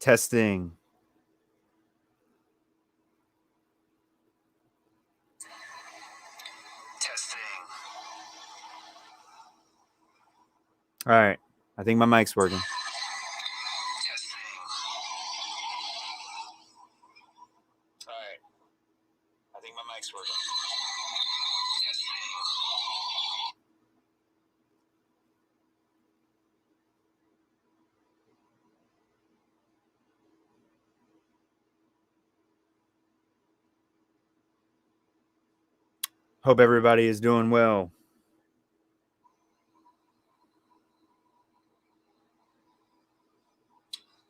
Testing. All right. I think my mic's working. All right. I think my mic's working. Hope everybody is doing well.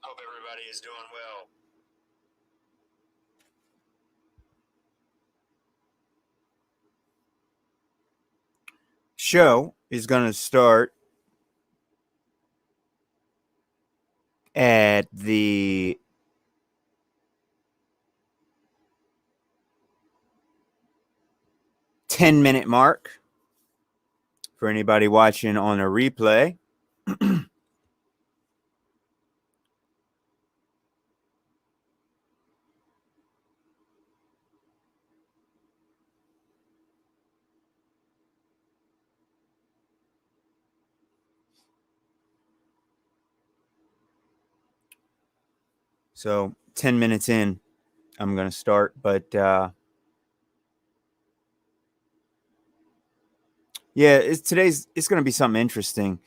Hope everybody is doing well. Show is going to start at the 10-minute mark for anybody watching on a replay. So 10 minutes in, I'm going to start. But yeah, it's going to be something interesting.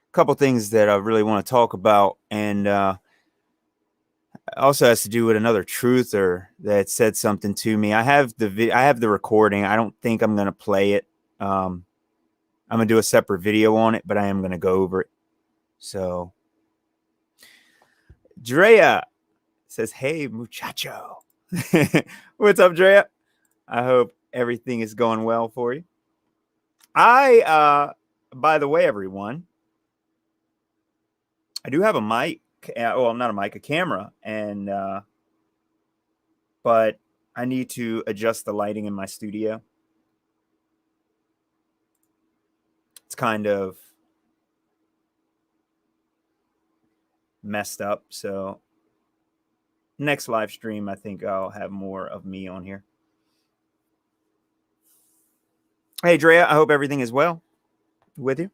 A couple things that I really want to talk about. And also has to do with another truther that said something to me. I have the recording. I don't think I'm going to play it. I'm going to do a separate video on it, but I am going to go over it. So Drea says, "Hey, muchacho." What's up, Drea? I hope everything is going well for you. By the way, everyone, I do have a mic. Well, not a mic, a camera. And, but I need to adjust the lighting in my studio. It's kind of messed up. So next live stream, I think I'll have more of me on here. Hey, Drea, I hope everything is well with you.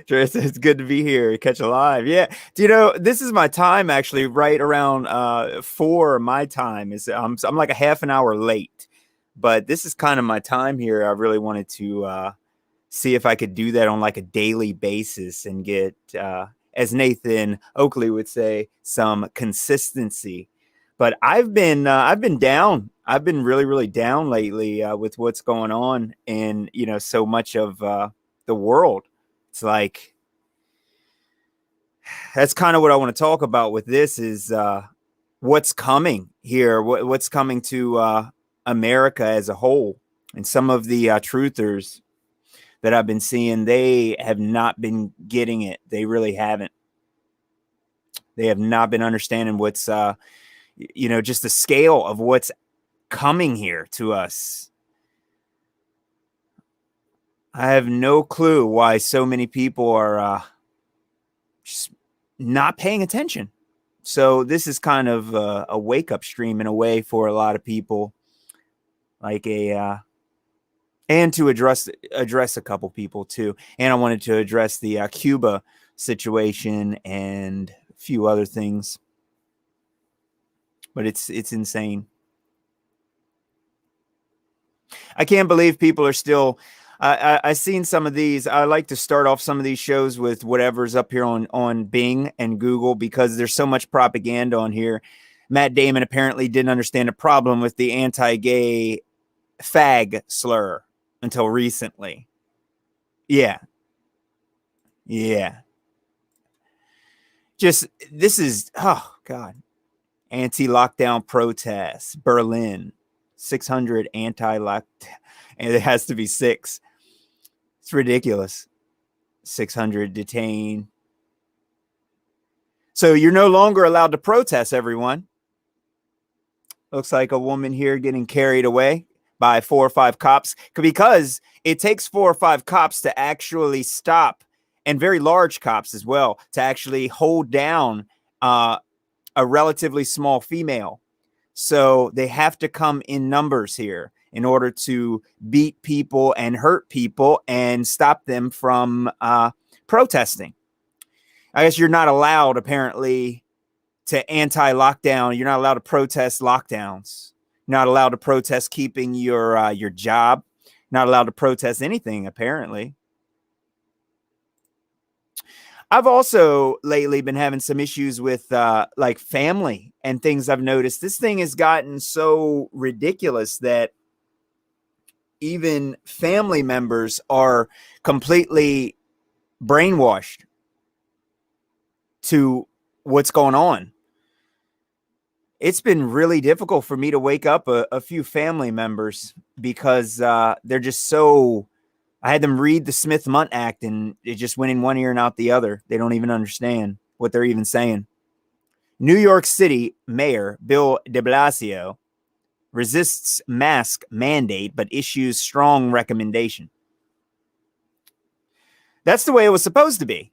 Drea says it's good to be here. Catch a live. Yeah. Do you know, this is my time actually right around 4 my time. I'm like a half an hour late, but this is kind of my time here. I really wanted to see if I could do that on like a daily basis and get, as Nathan Oakley would say, some consistency. But I've been down. I've been really, really down lately with what's going on in, so much of the world. It's like, that's kind of what I want to talk about with this is what's coming here, what's coming to America as a whole. And some of the truthers that I've been seeing, they have not been getting it. They really haven't. They have not been understanding what's, just the scale of what's coming here to us. I have no clue why so many people are just not paying attention. So this is kind of a wake-up stream in a way for a lot of people, like and to address a couple people too. And I wanted to address the Cuba situation and a few other things. But it's insane. I can't believe people are still. I've seen some of these. I like to start off some of these shows with whatever's up here on Bing and Google because there's so much propaganda on here. Matt Damon apparently didn't understand a problem with the anti-gay fag slur until recently. Yeah. Just this is, oh God. Anti-lockdown protests, Berlin, 600 anti-lockdown, and it has to be 6. It's ridiculous. 600 detained. So you're no longer allowed to protest, everyone. Looks like a woman here getting carried away by 4 or 5 cops, because it takes 4 or 5 cops to actually stop, and very large cops as well, to actually hold down a relatively small female. So they have to come in numbers here in order to beat people and hurt people and stop them from protesting. I guess you're not allowed, apparently, to anti-lockdown. You're not allowed to protest lockdowns. You're not allowed to protest keeping your job. Not allowed to protest anything, apparently. I've also lately been having some issues with like family and things. I've noticed this thing has gotten so ridiculous that even family members are completely brainwashed to what's going on. It's been really difficult for me to wake up a few family members because they're just so. I had them read the Smith-Mundt Act, and it just went in one ear and out the other. They don't even understand what they're even saying. New York City Mayor Bill de Blasio resists mask mandate but issues strong recommendation. That's the way it was supposed to be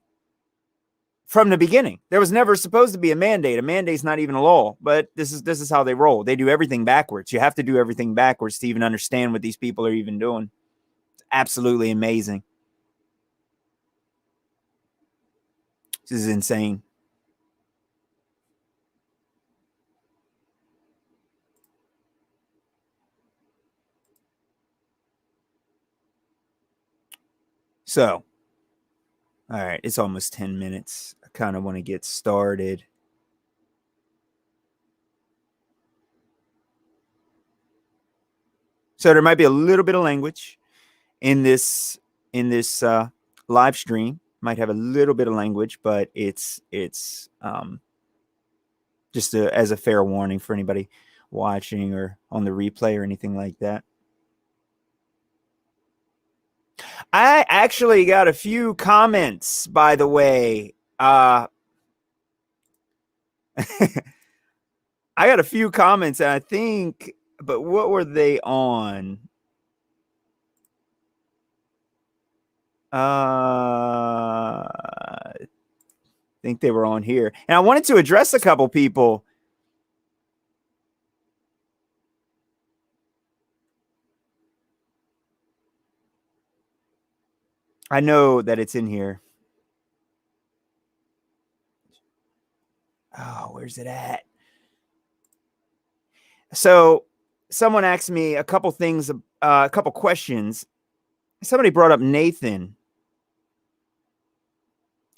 from the beginning. There was never supposed to be a mandate. A mandate's not even a law, but this is how they roll. They do everything backwards. You have to do everything backwards to even understand what these people are even doing. It's absolutely amazing. This is insane. So, all right, it's almost 10 minutes. I kind of want to get started. So there might be a little bit of language in this live stream. Might have a little bit of language, but it's just as a fair warning for anybody watching or on the replay or anything like that. I actually got a few comments, by the way. I got a few comments, and I think, but what were they on? I think they were on here, and I wanted to address a couple people. I know that it's in here. Oh, where's it at? So someone asked me a couple things, a couple questions. Somebody brought up Nathan.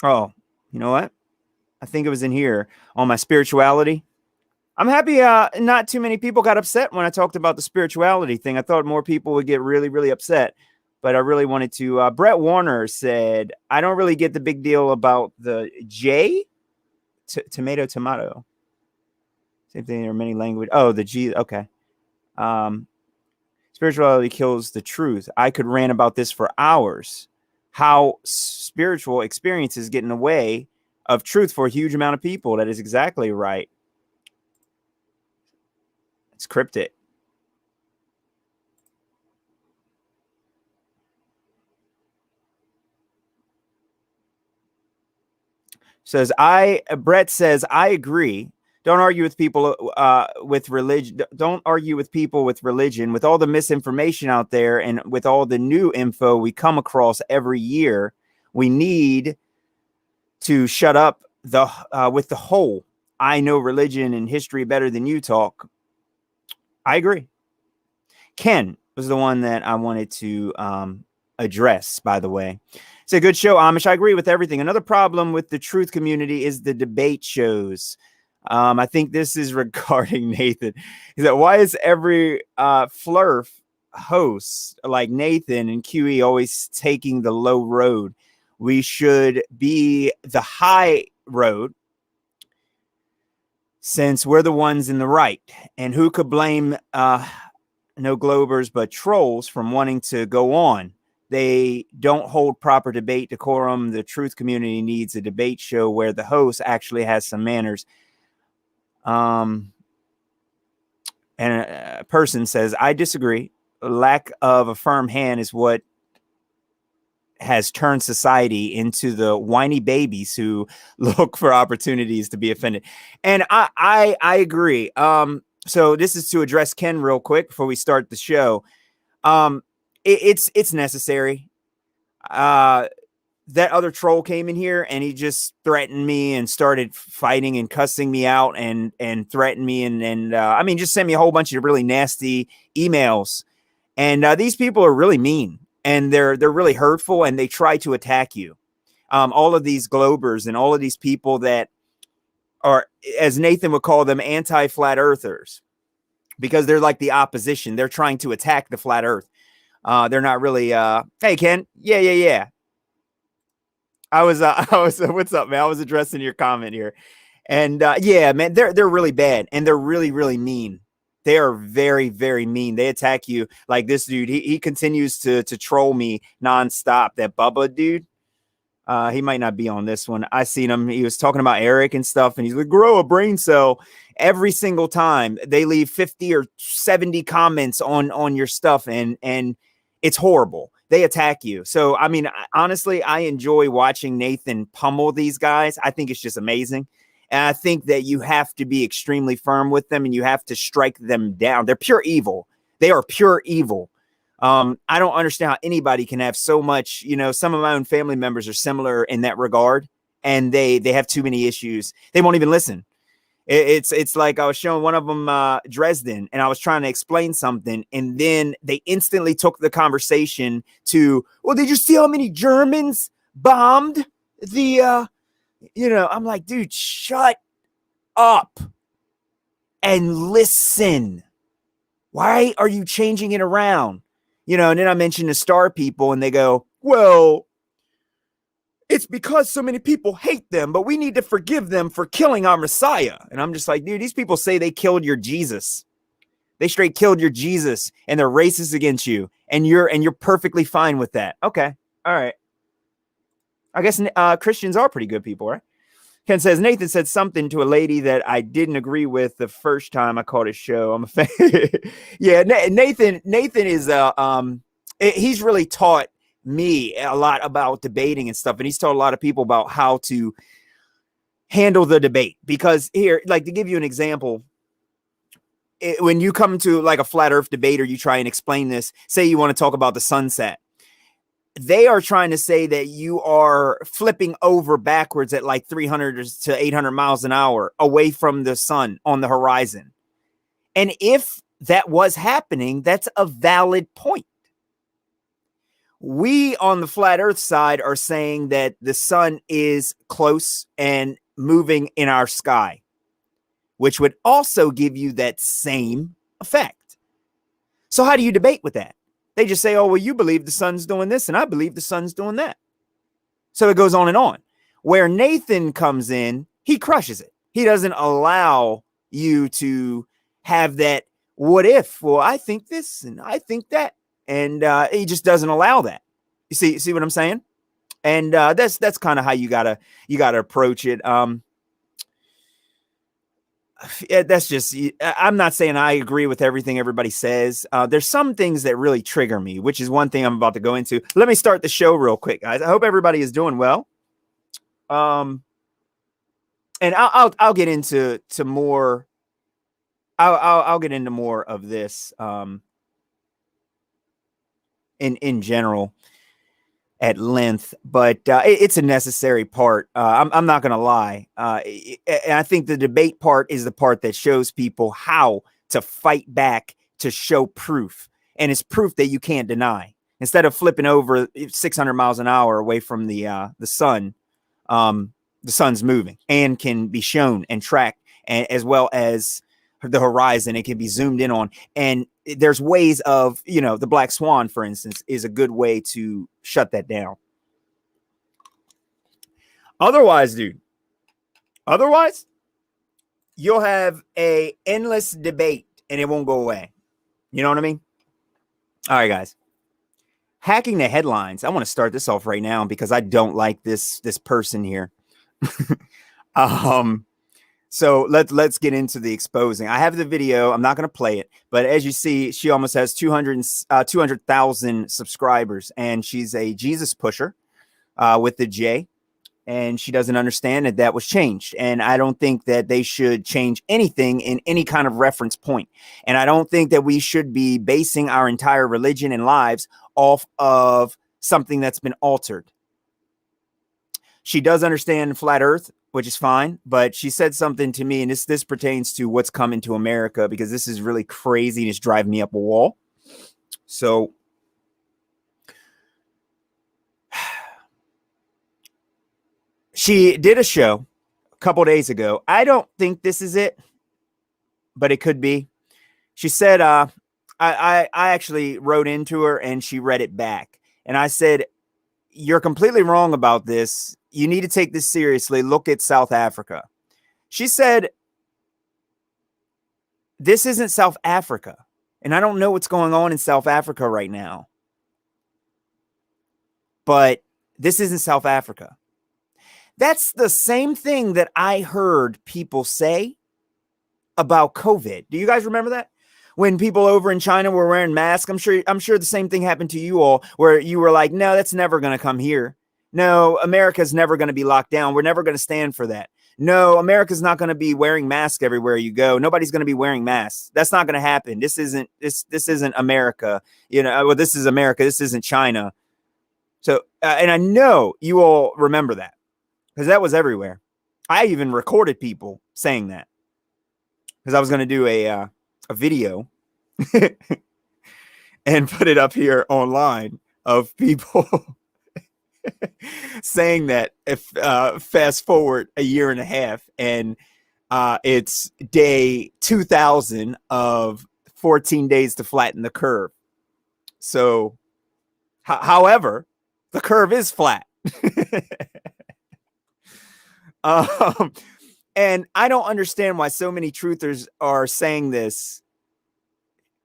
Oh, you know what? I think it was in here on my spirituality. I'm happy not too many people got upset when I talked about the spirituality thing. I thought more people would get really, really upset, but I really wanted to. Brett Warner said, I don't really get the big deal about the J, tomato. Same thing, there are many language. Oh, the G, okay. Spirituality kills the truth. I could rant about this for hours. How spiritual experiences get in the way of truth for a huge amount of people. That is exactly right. It's cryptic. Brett says, I agree. Don't argue with people with religion. Don't argue with people with religion. With all the misinformation out there and with all the new info we come across every year, we need to shut up with the whole I know religion and history better than you talk. I agree. Ken was the one that I wanted to address, by the way. It's a good show, Amish. I agree with everything. Another problem with the truth community is the debate shows. I think this is regarding Nathan. Is that why is every flurf host like Nathan and QE always taking the low road? We should be the high road since we're the ones in the right. And who could blame no Globers but trolls from wanting to go on? They don't hold proper debate decorum. The truth community needs a debate show where the host actually has some manners. And a person says, I disagree. Lack of a firm hand is what has turned society into the whiny babies who look for opportunities to be offended. And I agree. So this is to address Ken real quick before we start the show. It's necessary. That other troll came in here and he just threatened me and started fighting and cussing me out and threatened me and I mean, just sent me a whole bunch of really nasty emails. And these people are really mean and they're really hurtful and they try to attack you. All of these globers and all of these people that are, as Nathan would call them, anti-flat earthers, because they're like the opposition. They're trying to attack the flat earth. They're not really, hey, Ken. Yeah. I was, what's up, man? I was addressing your comment here. And yeah, man, they're really bad and they're really, really mean. They are very, very mean. They attack you like this dude. He continues to troll me nonstop. That Bubba dude. He might not be on this one. I seen him. He was talking about Eric and stuff, and he's like, grow a brain cell. Every single time they leave 50 or 70 comments on your stuff, and it's horrible. They attack you. So, I mean, honestly, I enjoy watching Nathan pummel these guys. I think it's just amazing. And I think that you have to be extremely firm with them and you have to strike them down. They're pure evil. They are pure evil. I don't understand how anybody can have so much, some of my own family members are similar in that regard and they have too many issues. They won't even listen. It's like I was showing one of them Dresden and I was trying to explain something and then they instantly took the conversation to, well, did you see how many Germans bombed the, I'm like, dude, shut up and listen. Why are you changing it around? And then I mentioned the star people and they go, well, it's because so many people hate them, but we need to forgive them for killing our Messiah. And I'm just like, dude, these people say they killed your Jesus. They straight killed your Jesus and they're racist against you. And you're perfectly fine with that. Okay. All right. I guess Christians are pretty good people, right? Ken says, Nathan said something to a lady that I didn't agree with the first time I caught his show. I'm a fan. Yeah, Nathan is, he's really taught me a lot about debating and stuff. And he's taught a lot of people about how to handle the debate. Because here, like to give you an example, when you come to like a flat earth debate or you try and explain this, say you want to talk about the sunset. They are trying to say that you are flipping over backwards at like 300 to 800 miles an hour away from the sun on the horizon. And if that was happening, that's a valid point. We on the flat earth side are saying that the sun is close and moving in our sky, which would also give you that same effect. So how do you debate with that? They just say, oh, well, you believe the sun's doing this and I believe the sun's doing that. So it goes on and on. Where Nathan comes in, he crushes it. He doesn't allow you to have that what if. Well, I think this and I think that. And he just doesn't allow that. You see what I'm saying? And that's kind of how you gotta approach it. That's just, I'm not saying I agree with everything everybody says. There's some things that really trigger me, which is one thing I'm about to go into. Let me start the show real quick, guys. I hope everybody is doing well. And I'll get into more. I'll get into more of this in general at length, but it's a necessary part. I'm not going to lie. And I think the debate part is the part that shows people how to fight back to show proof. And it's proof that you can't deny. Instead of flipping over 600 miles an hour away from the sun, the sun's moving and can be shown and tracked, as well as the horizon. It can be zoomed in on. And there's ways of, the black swan, for instance, is a good way to shut that down. Otherwise, you'll have a endless debate and it won't go away. You know what I mean? All right, guys. Hacking the headlines. I want to start this off right now because I don't like this person here. So let's get into the exposing. I have the video. I'm not going to play it, but as you see, she almost has 200,000 subscribers, and she's a Jesus pusher with the J. And she doesn't understand that that was changed. And I don't think that they should change anything in any kind of reference point. And I don't think that we should be basing our entire religion and lives off of something that's been altered. She does understand flat earth, which is fine, but she said something to me, and this pertains to what's coming to America, because this is really crazy and it's driving me up a wall. So she did a show a couple days ago. I don't think this is it, but it could be. She said, I actually wrote into her and she read it back. And I said, you're completely wrong about this. You need to take this seriously. Look at South Africa. She said, this isn't South Africa. And I don't know what's going on in South Africa right now. But this isn't South Africa. That's the same thing that I heard people say about COVID. Do you guys remember that? When people over in China were wearing masks, I'm sure the same thing happened to you all, where you were like, no, that's never going to come here. No, America's never going to be locked down. We're never going to stand for that. No, America's not going to be wearing masks everywhere you go. Nobody's going to be wearing masks. That's not going to happen. This isn't America. You know, well, this is America. This isn't China. So, and I know you all remember that, because that was everywhere. I even recorded people saying that, because I was going to do a video and put it up here online of people saying that. If fast forward a year and a half, and it's day 2000 of 14 days to flatten the curve. So, however, the curve is flat. And I don't understand why so many truthers are saying this.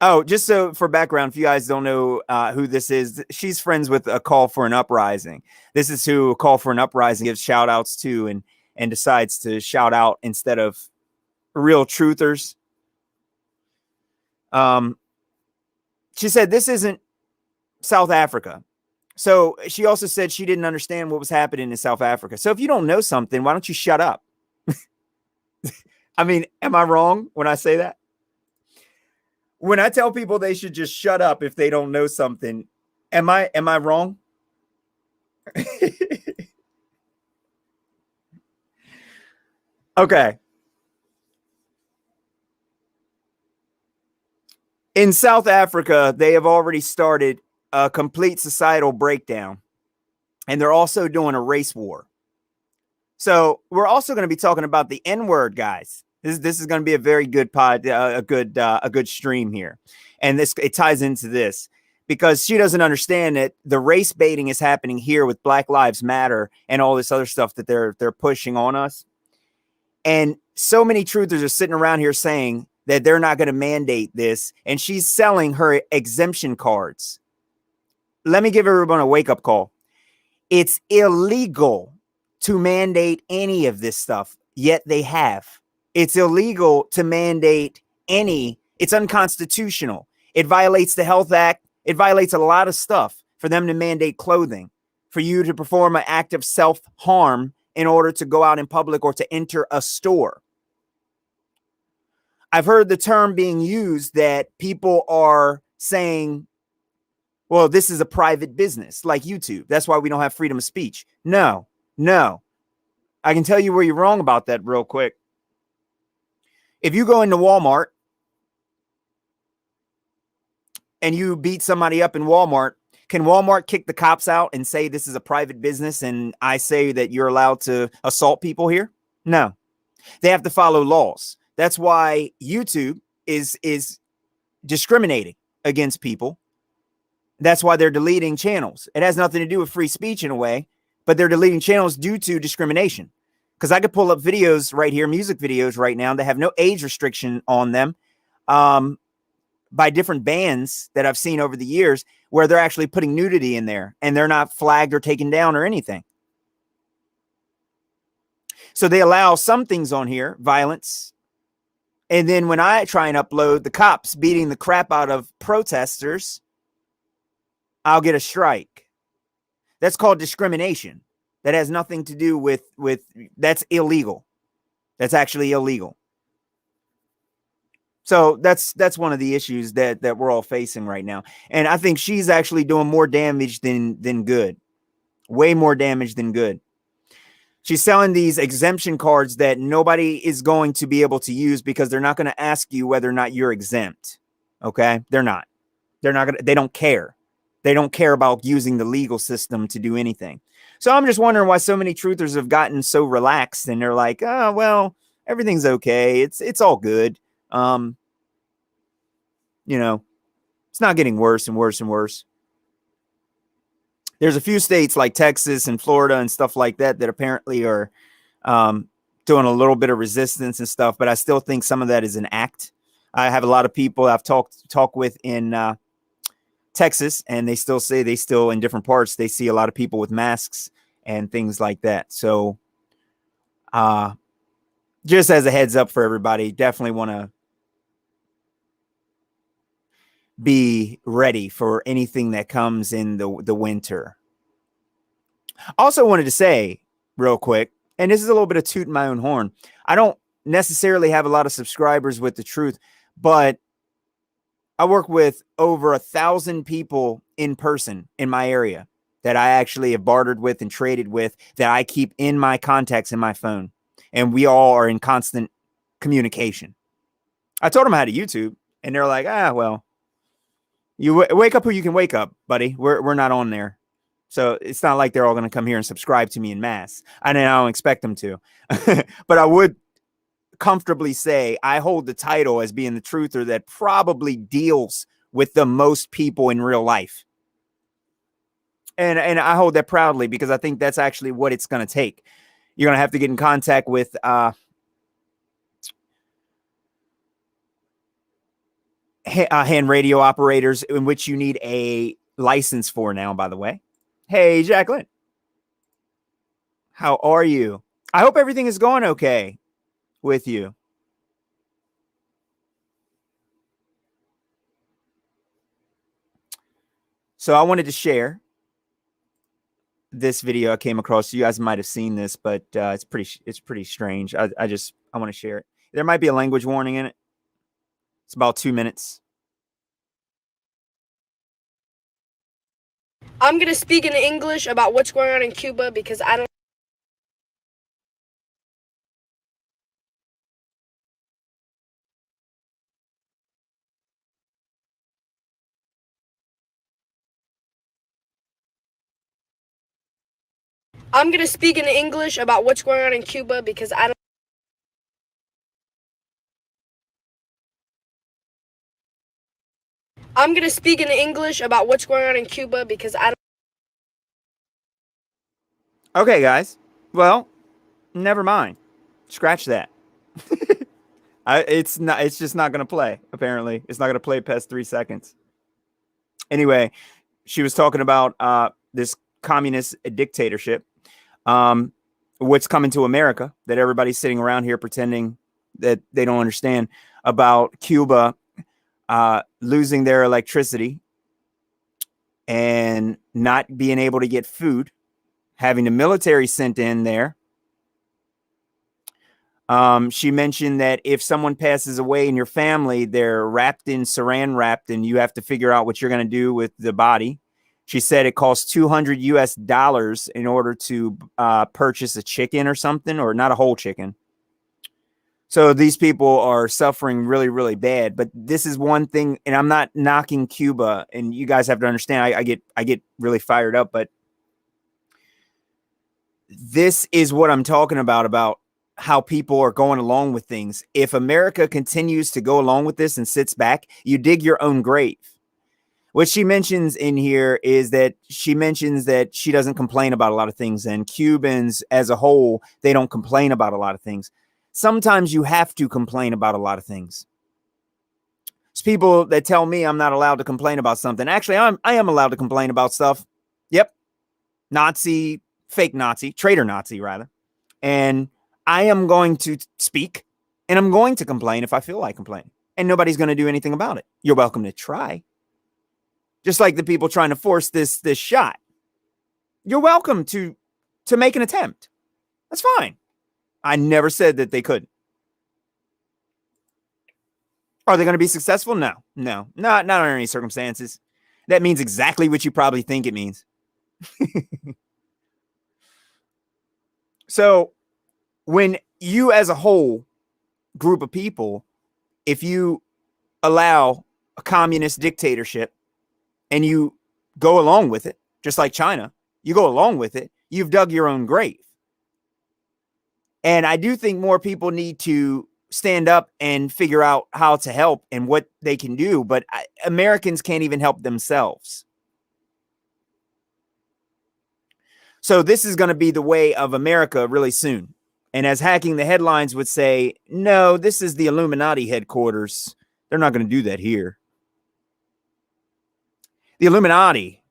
Oh, just so for background, if you guys don't know who this is, she's friends with A Call for an Uprising. This is who A Call for an Uprising gives shout outs to, and decides to shout out instead of real truthers. She said, this isn't South Africa. So she also said she didn't understand what was happening in South Africa. So if you don't know something, why don't you shut up? I mean, am I wrong when I say that? When I tell people they should just shut up if they don't know something, am I wrong? Okay. In South Africa, they have already started a complete societal breakdown, and they're also doing a race war. So we're also going to be talking about the N-word, guys. This is going to be a very good pod, a good stream here, and it ties into this, because she doesn't understand that the race baiting is happening here with Black Lives Matter and all this other stuff that they're pushing on us. And so many truthers are sitting around here saying that they're not going to mandate this, and she's selling her exemption cards. Let me give everyone a wake-up call. It's illegal to mandate any of this stuff, yet they have. It's illegal to mandate it's unconstitutional. It violates the Health Act. It violates a lot of stuff for them to mandate clothing, for you to perform an act of self-harm in order to go out in public or to enter a store. I've heard the term being used that people are saying, well, this is a private business like YouTube. That's why we don't have freedom of speech. No. I can tell you where you're wrong about that real quick. If you go into Walmart and you beat somebody up in Walmart, can Walmart kick the cops out and say this is a private business and I say that you're allowed to assault people here? No. They have to follow laws. That's why YouTube is discriminating against people. That's why they're deleting channels. It has nothing to do with free speech in a way, but they're deleting channels due to discrimination. Because I could pull up videos right here, music videos right now that have no age restriction on them, by different bands that I've seen over the years, where they're actually putting nudity in there and they're not flagged or taken down or anything. So they allow some things on here, violence. And then when I try and upload the cops beating the crap out of protesters, I'll get a strike. That's called discrimination. That has nothing to do with that's illegal. That's actually illegal. So that's one of the issues that we're all facing right now. And I think she's actually doing more damage than good. Way more damage than good. She's selling these exemption cards that nobody is going to be able to use because they're not going to ask you whether or not you're exempt. Okay? They're not. They don't care. They don't care about using the legal system to do anything. So I'm just wondering why so many truthers have gotten so relaxed and they're like, oh, well, everything's okay. It's all good. You know, it's not getting worse and worse and worse. There's a few states like Texas and Florida and stuff like that that apparently are doing a little bit of resistance and stuff, but I still think some of that is an act. I have a lot of people I've talked with in Texas, and they still say in different parts, they see a lot of people with masks and things like that. So just as a heads up for everybody, definitely want to be ready for anything that comes in the winter. Also wanted to say real quick, and this is a little bit of tooting my own horn. I don't necessarily have a lot of subscribers with the truth, but I work with over 1,000 people in person in my area that I actually have bartered with and traded with that I keep in my contacts in my phone. And we all are in constant communication. I told them I had a YouTube and they're like, well, you wake up who you can wake up, buddy. We're not on there. So it's not like they're all going to come here and subscribe to me in mass. I don't expect them to. But I would comfortably say I hold the title as being the truther that probably deals with the most people in real life. And I hold that proudly because I think that's actually what it's going to take. You're going to have to get in contact with hand radio operators, in which you need a license for now, by the way. Hey, Jacqueline. How are you? I hope everything is going okay with you. So I wanted to share this video I came across. You guys might have seen this, but it's pretty strange. I want to share it. There might be a language warning in it. It's about 2 minutes. I'm going to speak in English about what's going on in Cuba because I don't. I'm going to speak in English about what's going on in Cuba because I don't. I'm going to speak in English about what's going on in Cuba because I don't. Okay, guys. Well, never mind. Scratch that. It's just not going to play, apparently. It's not going to play past 3 seconds. Anyway, she was talking about this communist dictatorship. What's coming to America that everybody's sitting around here pretending that they don't understand about Cuba losing their electricity and not being able to get food, having the military sent in there. She mentioned that if someone passes away in your family, they're wrapped in saran wrapped and you have to figure out what you're going to do with the body. She said it costs $200 US in order to purchase a chicken or something, or not a whole chicken. So these people are suffering really, really bad. But this is one thing, and I'm not knocking Cuba, and you guys have to understand, I get really fired up, but this is what I'm talking about how people are going along with things. If America continues to go along with this and sits back, you dig your own grave. What she mentions in here is that she mentions that she doesn't complain about a lot of things, and Cubans as a whole, they don't complain about a lot of things. Sometimes you have to complain about a lot of things. It's people that tell me I'm not allowed to complain about something. Actually, I am allowed to complain about stuff. Yep. Nazi, fake Nazi, traitor Nazi rather. And I am going to speak and I'm going to complain if I feel like complaining. And nobody's going to do anything about it. You're welcome to try. Just like the people trying to force this shot. You're welcome to make an attempt. That's fine. I never said that they couldn't. Are they going to be successful? No, not under any circumstances. That means exactly what you probably think it means. So when you as a whole group of people, if you allow a communist dictatorship and you go along with it, just like China, you go along with it, you've dug your own grave. And I do think more people need to stand up and figure out how to help and what they can do. But Americans can't even help themselves. So this is going to be the way of America really soon. And as Hacking the Headlines would say, no, this is the Illuminati headquarters. They're not going to do that here. The Illuminati?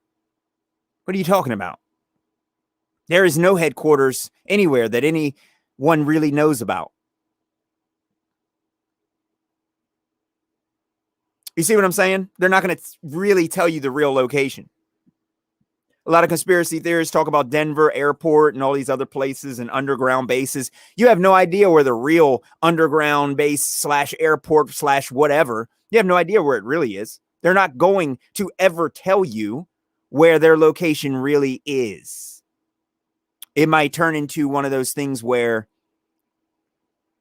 What are you talking about? There is no headquarters anywhere that anyone really knows about. You see what I'm saying? They're not going to really tell you the real location. A lot of conspiracy theorists talk about Denver Airport and all these other places and underground bases. You have no idea where the real underground base / airport / whatever. You have no idea where it really is. They're not going to ever tell you where their location really is. It might turn into one of those things where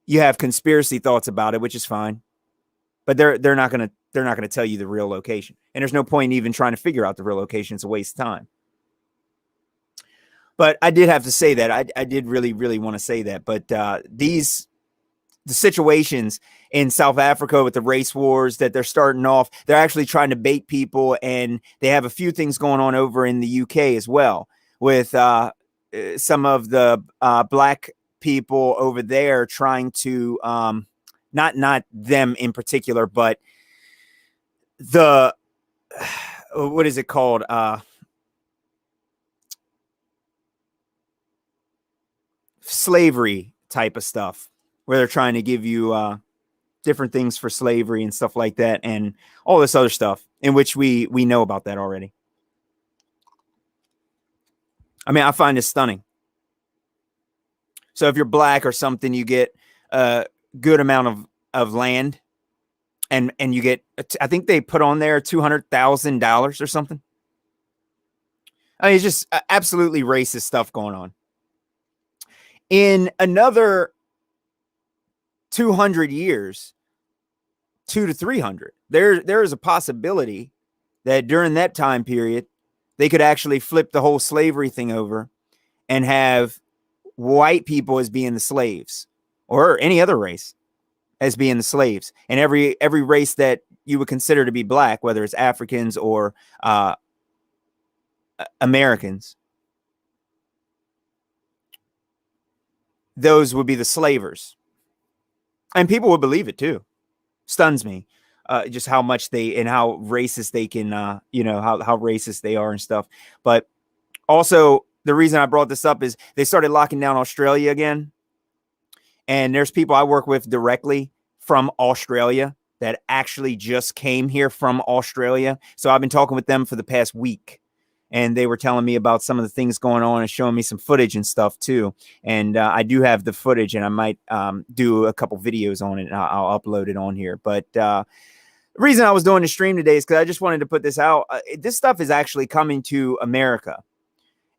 you have conspiracy thoughts about it, which is fine. But they're not going to tell you the real location. And there's no point in even trying to figure out the real location. It's a waste of time. But I did have to say that. I did really, really want to say that. But the situations in South Africa with the race wars that they're starting off, they're actually trying to bait people. And they have a few things going on over in the UK as well with some of the black people over there trying to, not them in particular, but the, what is it called? Slavery type of stuff where they're trying to give you different things for slavery and stuff like that and all this other stuff in which we know about that already. I mean, I find it stunning. So if you're black or something, you get a good amount of land and you get, I think they put on there $200,000 or something. I mean, it's just absolutely racist stuff going on. In another 200 years, 200 to 300, there is a possibility that during that time period, they could actually flip the whole slavery thing over and have white people as being the slaves or any other race as being the slaves. And every race that you would consider to be black, whether it's Africans or Americans, those would be the slavers. And people would believe it too. Stuns me. Just how much they and how racist they can, how racist they are and stuff. But also, the reason I brought this up is they started locking down Australia again. And there's people I work with directly from Australia that actually just came here from Australia. So I've been talking with them for the past week. And they were telling me about some of the things going on and showing me some footage and stuff too. And I do have the footage, and I might do a couple videos on it, and I'll upload it on here. But the reason I was doing the stream today is because I just wanted to put this out. This stuff is actually coming to America,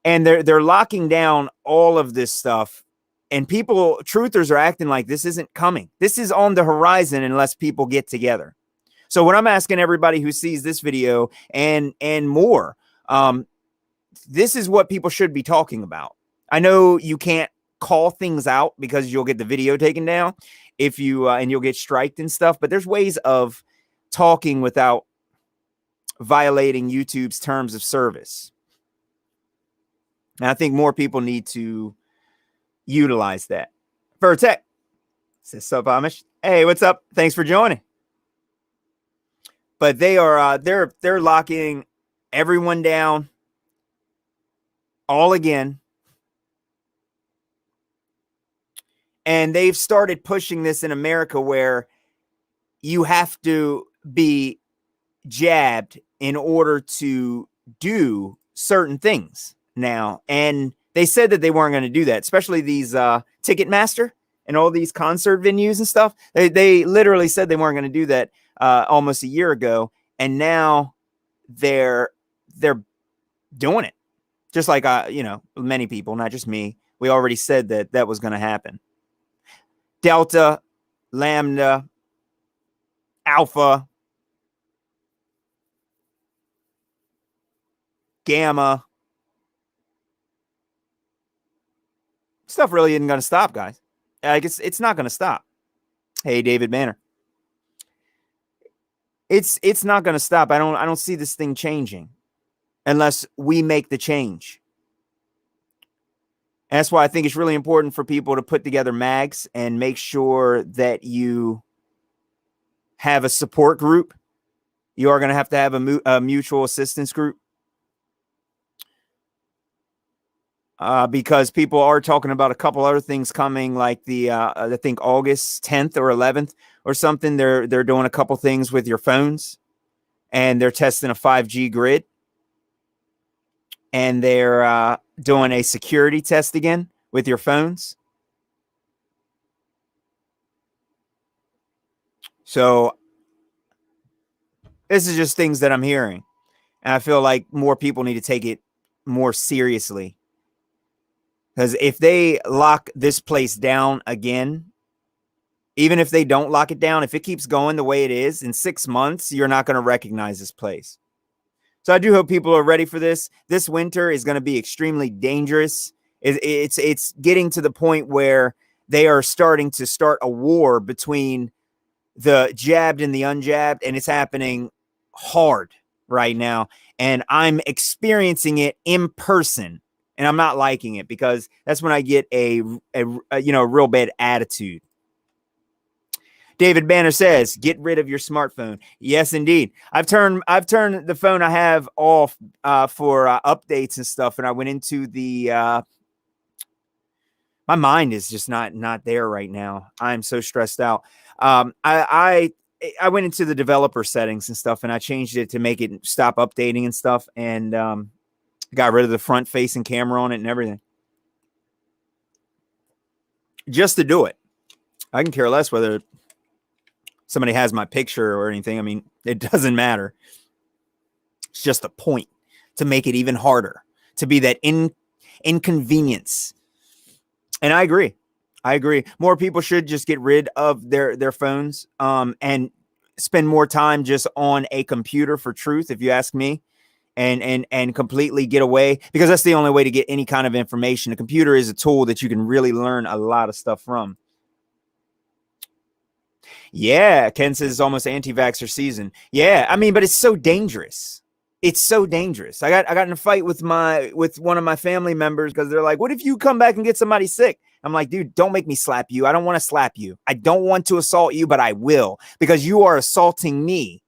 and they're locking down all of this stuff. And truthers are acting like this isn't coming. This is on the horizon unless people get together. So what I'm asking everybody who sees this video and more, this is what people should be talking about. I know you can't call things out because you'll get the video taken down if you and you'll get striked and stuff, but there's ways of talking without violating YouTube's terms of service. And I think more people need to utilize that. Vertec says, "Sup, Amish? Hey, what's up? Thanks for joining." But they are they're locking everyone down all again. And they've started pushing this in America where you have to be jabbed in order to do certain things now. And they said that they weren't going to do that, especially these Ticketmaster and all these concert venues and stuff. They literally said they weren't going to do that almost a year ago. And now they're doing it. Just like, many people, not just me. We already said that that was going to happen. Delta, Lambda, Alpha, Gamma. Stuff really isn't going to stop, guys. I guess it's not going to stop. Hey, David Banner. It's not going to stop. I don't see this thing changing unless we make the change. And that's why I think it's really important for people to put together mags and make sure that you have a support group. You are going to have a mutual assistance group. Because people are talking about a couple other things coming, like I think August 10th or 11th or something. They're doing a couple things with your phones, and they're testing a 5G grid, and they're doing a security test again with your phones. So this is just things that I'm hearing, and I feel like more people need to take it more seriously. Because if they lock this place down again, even if they don't lock it down, if it keeps going the way it is, in 6 months, you're not going to recognize this place. So I do hope people are ready for this. This winter is going to be extremely dangerous. It's getting to the point where they are starting to start a war between the jabbed and the unjabbed, and it's happening hard right now. And I'm experiencing it in person. And I'm not liking it because that's when I get a real bad attitude. David Banner says, "Get rid of your smartphone." Yes, indeed. I've turned the phone I have off for updates and stuff, and I went into the. My mind is just not there right now. I'm so stressed out. I went into the developer settings and stuff, and I changed it to make it stop updating and stuff, and got rid of the front facing camera on it and everything. Just to do it. I can care less whether somebody has my picture or anything. I mean, it doesn't matter. It's just a point to make it even harder, to be that inconvenience. And I agree. More people should just get rid of their phones and spend more time just on a computer for truth, if you ask me. And completely get away, because that's the only way to get any kind of information. A computer is a tool that you can really learn a lot of stuff from. Yeah, Ken says it's almost anti-vaxxer season. Yeah, I mean, but it's so dangerous. It's so dangerous. I got in a fight with one of my family members because they're like, "What if you come back and get somebody sick?" I'm like, "Dude, don't make me slap you. I don't want to slap you. I don't want to assault you, but I will, because you are assaulting me.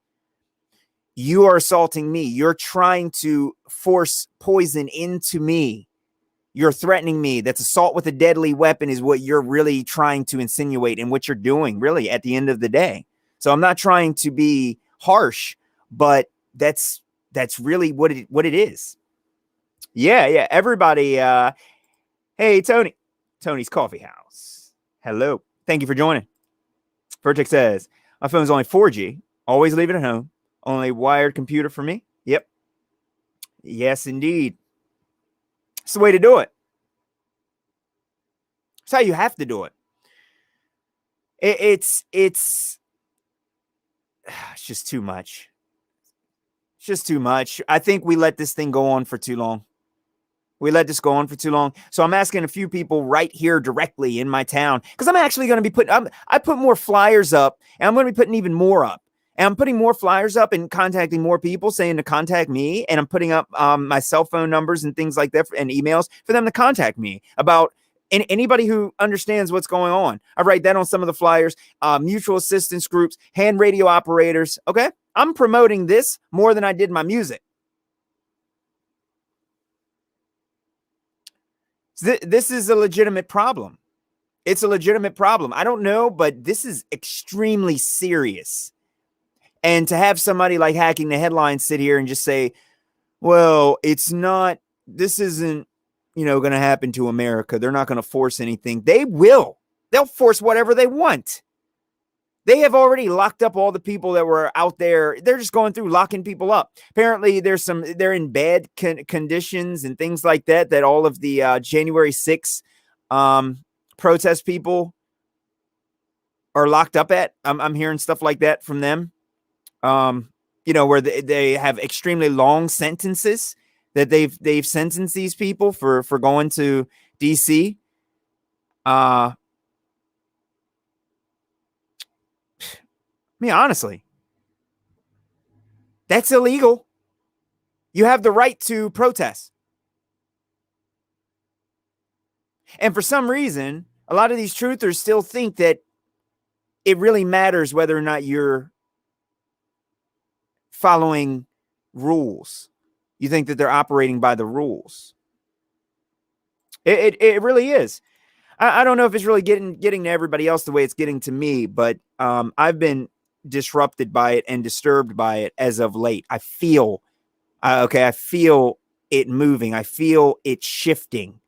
You are assaulting me. You're trying to force poison into me. You're threatening me. That's assault with a deadly weapon is what you're really trying to insinuate and what you're doing, really, at the end of the day. So I'm not trying to be harsh, but that's really what it is." Yeah. Everybody. Hey, Tony's Coffee House. Hello. Thank you for joining. Vertex says, "My phone's only 4G. Always leave it at home. Only wired computer for me." Yep. Yes, indeed. It's the way to do it. It's how you have to do it. It's just too much. It's just too much. I think we let this thing go on for too long. So I'm asking a few people right here directly in my town, because I'm actually going to be I put more flyers up, and I'm going to be putting even more up. And I'm putting more flyers up and contacting more people saying to contact me. And I'm putting up my cell phone numbers and things like that and emails for them to contact me about anybody who understands what's going on. I write that on some of the flyers, mutual assistance groups, hand radio operators. Okay. I'm promoting this more than I did my music. This is a legitimate problem. It's a legitimate problem. I don't know, but this is extremely serious. And to have somebody like Hacking the Headlines sit here and just say, well, it's not, this isn't, going to happen to America. They're not going to force anything. They will. They'll force whatever they want. They have already locked up all the people that were out there. They're just going through locking people up. Apparently, they're in bad conditions and things like that, that all of the January 6th protest people are locked up at. I'm hearing stuff like that from them. Where they have extremely long sentences that they've sentenced these people for going to DC. I mean, honestly, that's illegal. You have the right to protest. And for some reason, a lot of these truthers still think that it really matters whether or not you're following rules. You think that they're operating by the rules. It really is. I don't know if it's really getting to everybody else the way it's getting to me, but I've been disrupted by it and disturbed by it as of late. I feel it moving. I feel it shifting.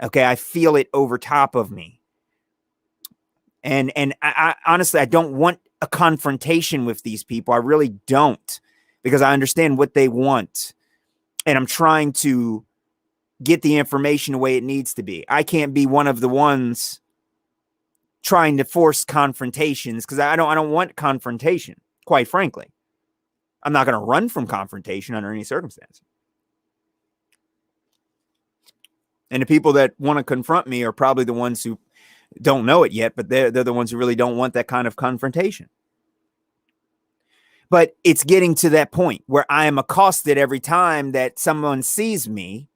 Okay, I feel it over top of me. And I honestly, I don't want a confrontation with these people. I really don't, because I understand what they want. And I'm trying to get the information the way it needs to be. I can't be one of the ones trying to force confrontations, because I don't want confrontation, quite frankly. I'm not going to run from confrontation under any circumstance. And the people that want to confront me are probably the ones who don't know it yet, but they're the ones who really don't want that kind of confrontation. But it's getting to that point where I am accosted every time that someone sees me.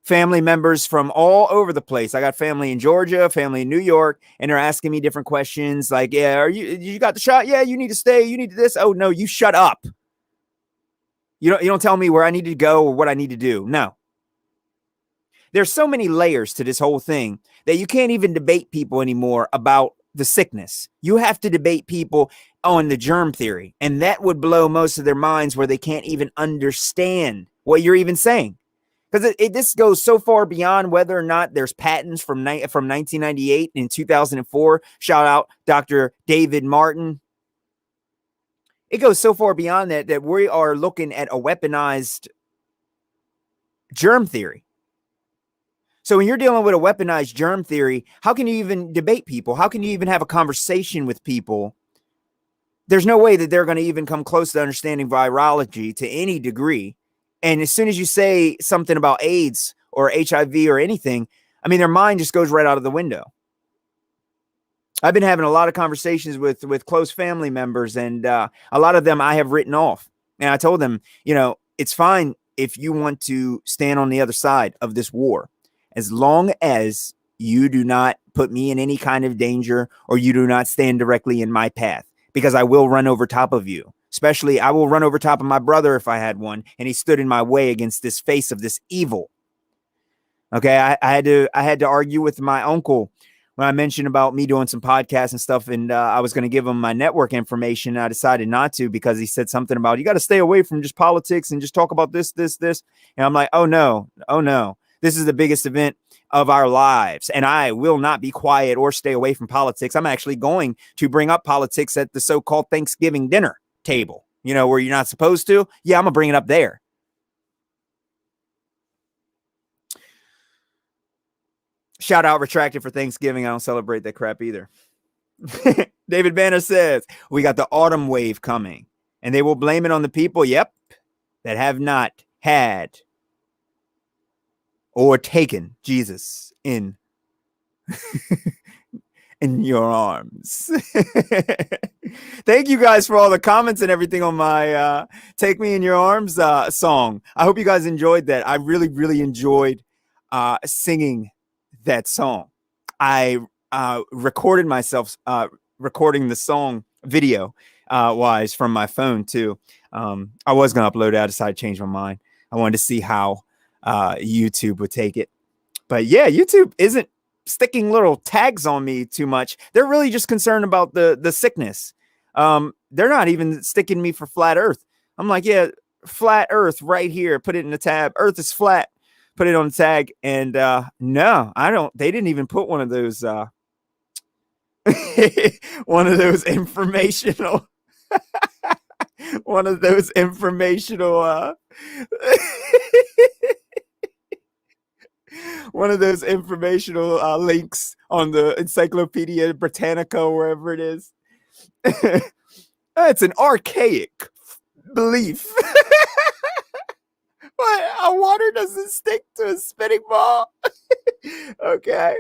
Family members from all over the place. I got family in Georgia, family in New York, and they're asking me different questions like, yeah, you got the shot? Yeah, you need to stay. You need this. Oh, no, you shut up. You don't tell me where I need to go or what I need to do. No. There's so many layers to this whole thing that you can't even debate people anymore about the sickness. You have to debate people on the germ theory, and that would blow most of their minds where they can't even understand what you're even saying. Because this goes so far beyond whether or not there's patents from 1998 and 2004. Shout out Dr. David Martin. It goes so far beyond that we are looking at a weaponized germ theory. So when you're dealing with a weaponized germ theory, how can you even debate people? How can you even have a conversation with people? There's no way that they're going to even come close to understanding virology to any degree. And as soon as you say something about AIDS or HIV or anything, I mean, their mind just goes right out of the window. I've been having a lot of conversations with close family members, and a lot of them I have written off. And I told them, it's fine if you want to stand on the other side of this war, as long as you do not put me in any kind of danger or you do not stand directly in my path, because I will run over top of you. Especially, I will run over top of my brother if I had one, and he stood in my way against this face of this evil. Okay, I had to argue with my uncle when I mentioned about me doing some podcasts and stuff, and I was going to give him my network information. I decided not to, because he said something about, you got to stay away from just politics and just talk about this. And I'm like, oh no. This is the biggest event of our lives, and I will not be quiet or stay away from politics. I'm actually going to bring up politics at the so-called Thanksgiving dinner table, where you're not supposed to. Yeah, I'm gonna bring it up there. Shout out Retracted for Thanksgiving. I don't celebrate that crap either. David Banner says, we got the autumn wave coming, and they will blame it on the people, that have not had or taken Jesus in your arms. Thank you guys for all the comments and everything on my Take Me in Your Arms song. I hope you guys enjoyed that. I really, really enjoyed singing that song. I recorded myself recording the song video wise from my phone too. I was going to upload it. I decided to change my mind. I wanted to see how YouTube would take it. But yeah, YouTube isn't sticking little tags on me too much. They're really just concerned about the sickness. They're not even sticking me for flat Earth. I'm like, yeah, flat Earth right here. Put it in the tab. Earth is flat. Put it on the tag. And no, I don't. They didn't even put one of those one of those informational one of those informational one of those informational links on the Encyclopedia Britannica or wherever it is. It's an archaic belief. What? A water doesn't stick to a spinning ball. Okay.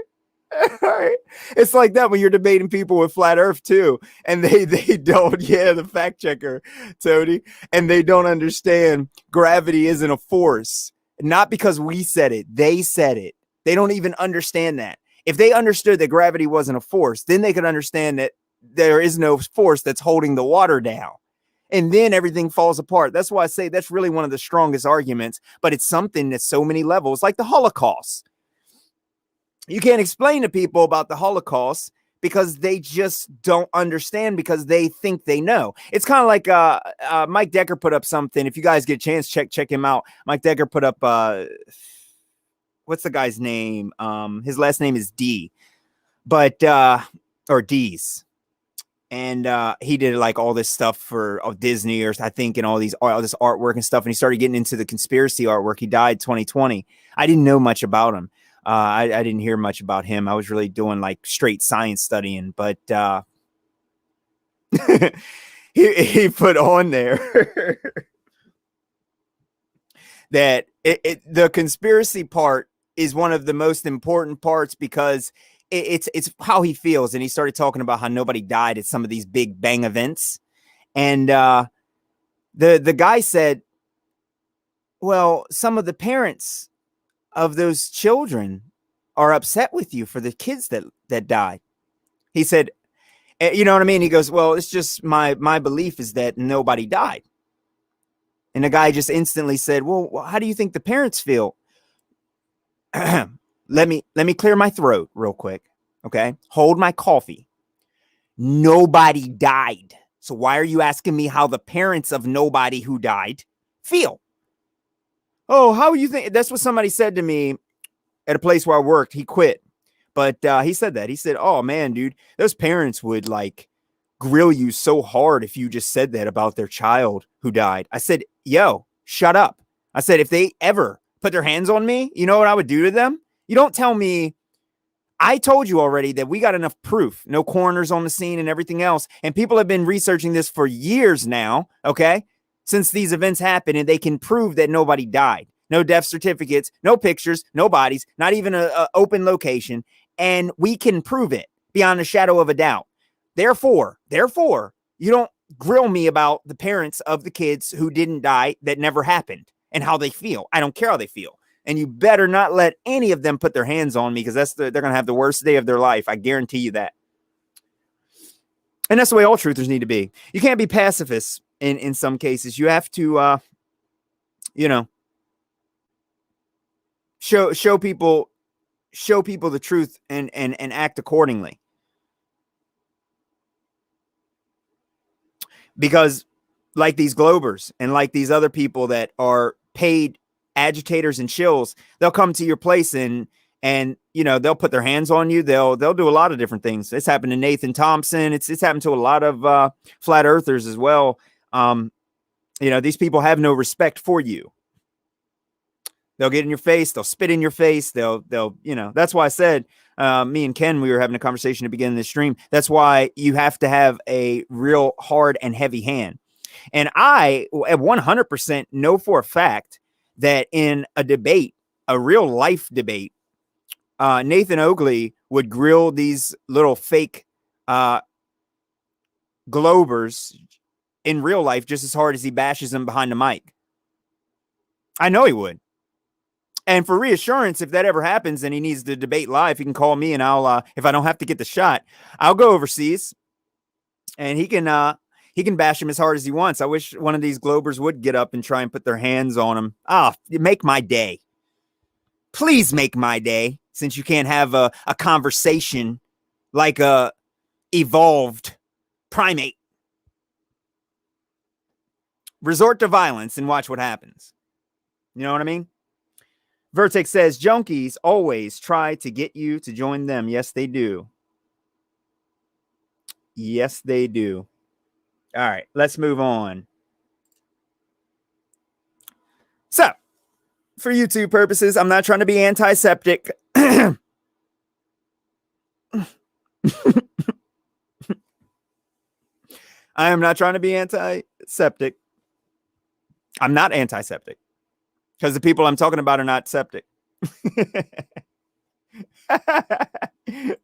All right. It's like that when you're debating people with flat earth too. And they don't, yeah, the fact checker, Tony. And they don't understand gravity isn't a force. Not because we said it, they said it. They don't even understand that. If they understood that gravity wasn't a force, then they could understand that there is no force that's holding the water down. And then everything falls apart. That's why I say that's really one of the strongest arguments, but it's something that's so many levels, like the Holocaust. You can't explain to people about the Holocaust because they just don't understand because they think they know. It's kind of like Mike Decker put up something. If you guys get a chance, check him out. Mike Decker put up, what's the guy's name? His last name is D, but, or D's. And he did like all this stuff for Disney or I think and all this artwork and stuff. And he started getting into the conspiracy artwork. He died 2020. I didn't know much about him. I didn't hear much about him. I was really doing like straight science studying, but he put on there that the conspiracy part is one of the most important parts because it's how he feels. And he started talking about how nobody died at some of these big bang events. And the guy said, well, some of the parents of those children are upset with you for the kids that died. He said, you know what I mean? He goes, well, it's just my belief is that nobody died. And the guy just instantly said, well, how do you think the parents feel? Let me clear my throat real quick. Okay. Hold my coffee. Nobody died. So why are you asking me how the parents of nobody who died feel? Oh, how you think? That's what somebody said to me at a place where I worked. He quit. But he said that. He said, oh, man, dude, those parents would like grill you so hard if you just said that about their child who died. I said, yo, shut up. I said, if they ever put their hands on me, you know what I would do to them? You don't tell me. I told you already that we got enough proof, no coroners on the scene and everything else. And people have been researching this for years now, okay, since these events happened, and they can prove that nobody died. No death certificates, no pictures, no bodies, not even an open location. And we can prove it beyond a shadow of a doubt. Therefore, you don't grill me about the parents of the kids who didn't die that never happened and how they feel. I don't care how they feel. And you better not let any of them put their hands on me because they're going to have the worst day of their life. I guarantee you that. And that's the way all truthers need to be. You can't be pacifists in some cases. You have to, show people the truth and act accordingly. Because like these Globers and like these other people that are paid agitators and shills, they'll come to your place and they'll put their hands on you. They'll do a lot of different things. It's happened to Nathan Thompson. It's happened to a lot of flat earthers as well. These people have no respect for you. They'll get in your face. They'll spit in your face. They'll that's why I said, me and Ken, we were having a conversation at the beginning of this stream. That's why you have to have a real hard and heavy hand. And I at 100% know for a fact that in a debate, a real life debate, Nathan Oakley would grill these little fake Globers in real life just as hard as he bashes them behind the mic. I know he would. And for reassurance, if that ever happens and he needs to debate live, he can call me and I'll, if I don't have to get the shot, I'll go overseas and he can bash him as hard as he wants. I wish one of these Globers would get up and try and put their hands on him. Make my day. Please make my day. since you can't have a conversation like a evolved primate. Resort to violence and watch what happens. You know what I mean? Vertex says junkies always try to get you to join them. Yes, they do. Yes, they do. All right, let's move on. So, for YouTube purposes, I'm not trying to be antiseptic. I am not trying to be antiseptic. I'm not antiseptic because the people I'm talking about are not septic.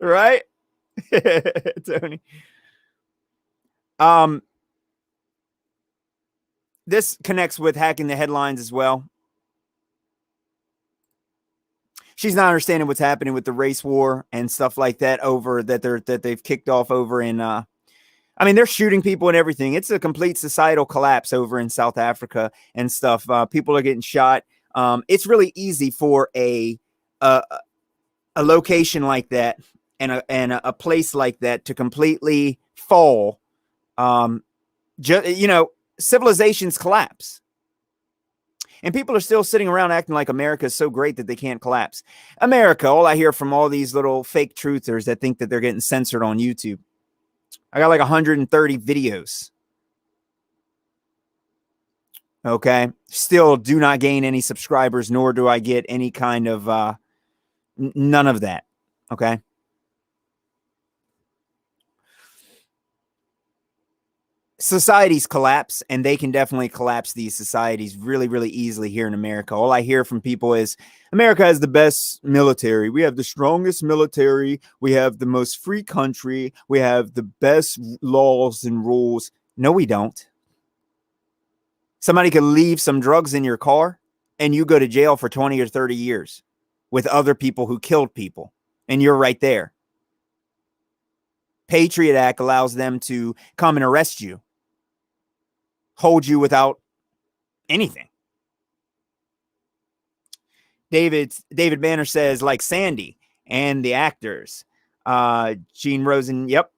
Right? Tony. This connects with hacking the headlines as well. She's not understanding what's happening with the race war and stuff like that that they've kicked off over in I mean, they're shooting people and everything. It's a complete societal collapse over in South Africa and stuff. People are getting shot. It's really easy for a location like that and a place like that to completely fall. Civilizations collapse. And people are still sitting around acting like America is so great that they can't collapse. America, all I hear from all these little fake truthers that think that they're getting censored on YouTube. I got like 130 videos. Okay. Still do not gain any subscribers, nor do I get any kind of none of that. Okay. Societies collapse, and they can definitely collapse these societies really, really easily here in America. All I hear from people is America has the best military. We have the strongest military. We have the most free country. We have the best laws and rules. No, we don't. Somebody could leave some drugs in your car and you go to jail for 20 or 30 years with other people who killed people. And you're right there. Patriot Act allows them to come and arrest you, hold you without anything. David Banner says, like Sandy and the actors. Gene Rosen, yep.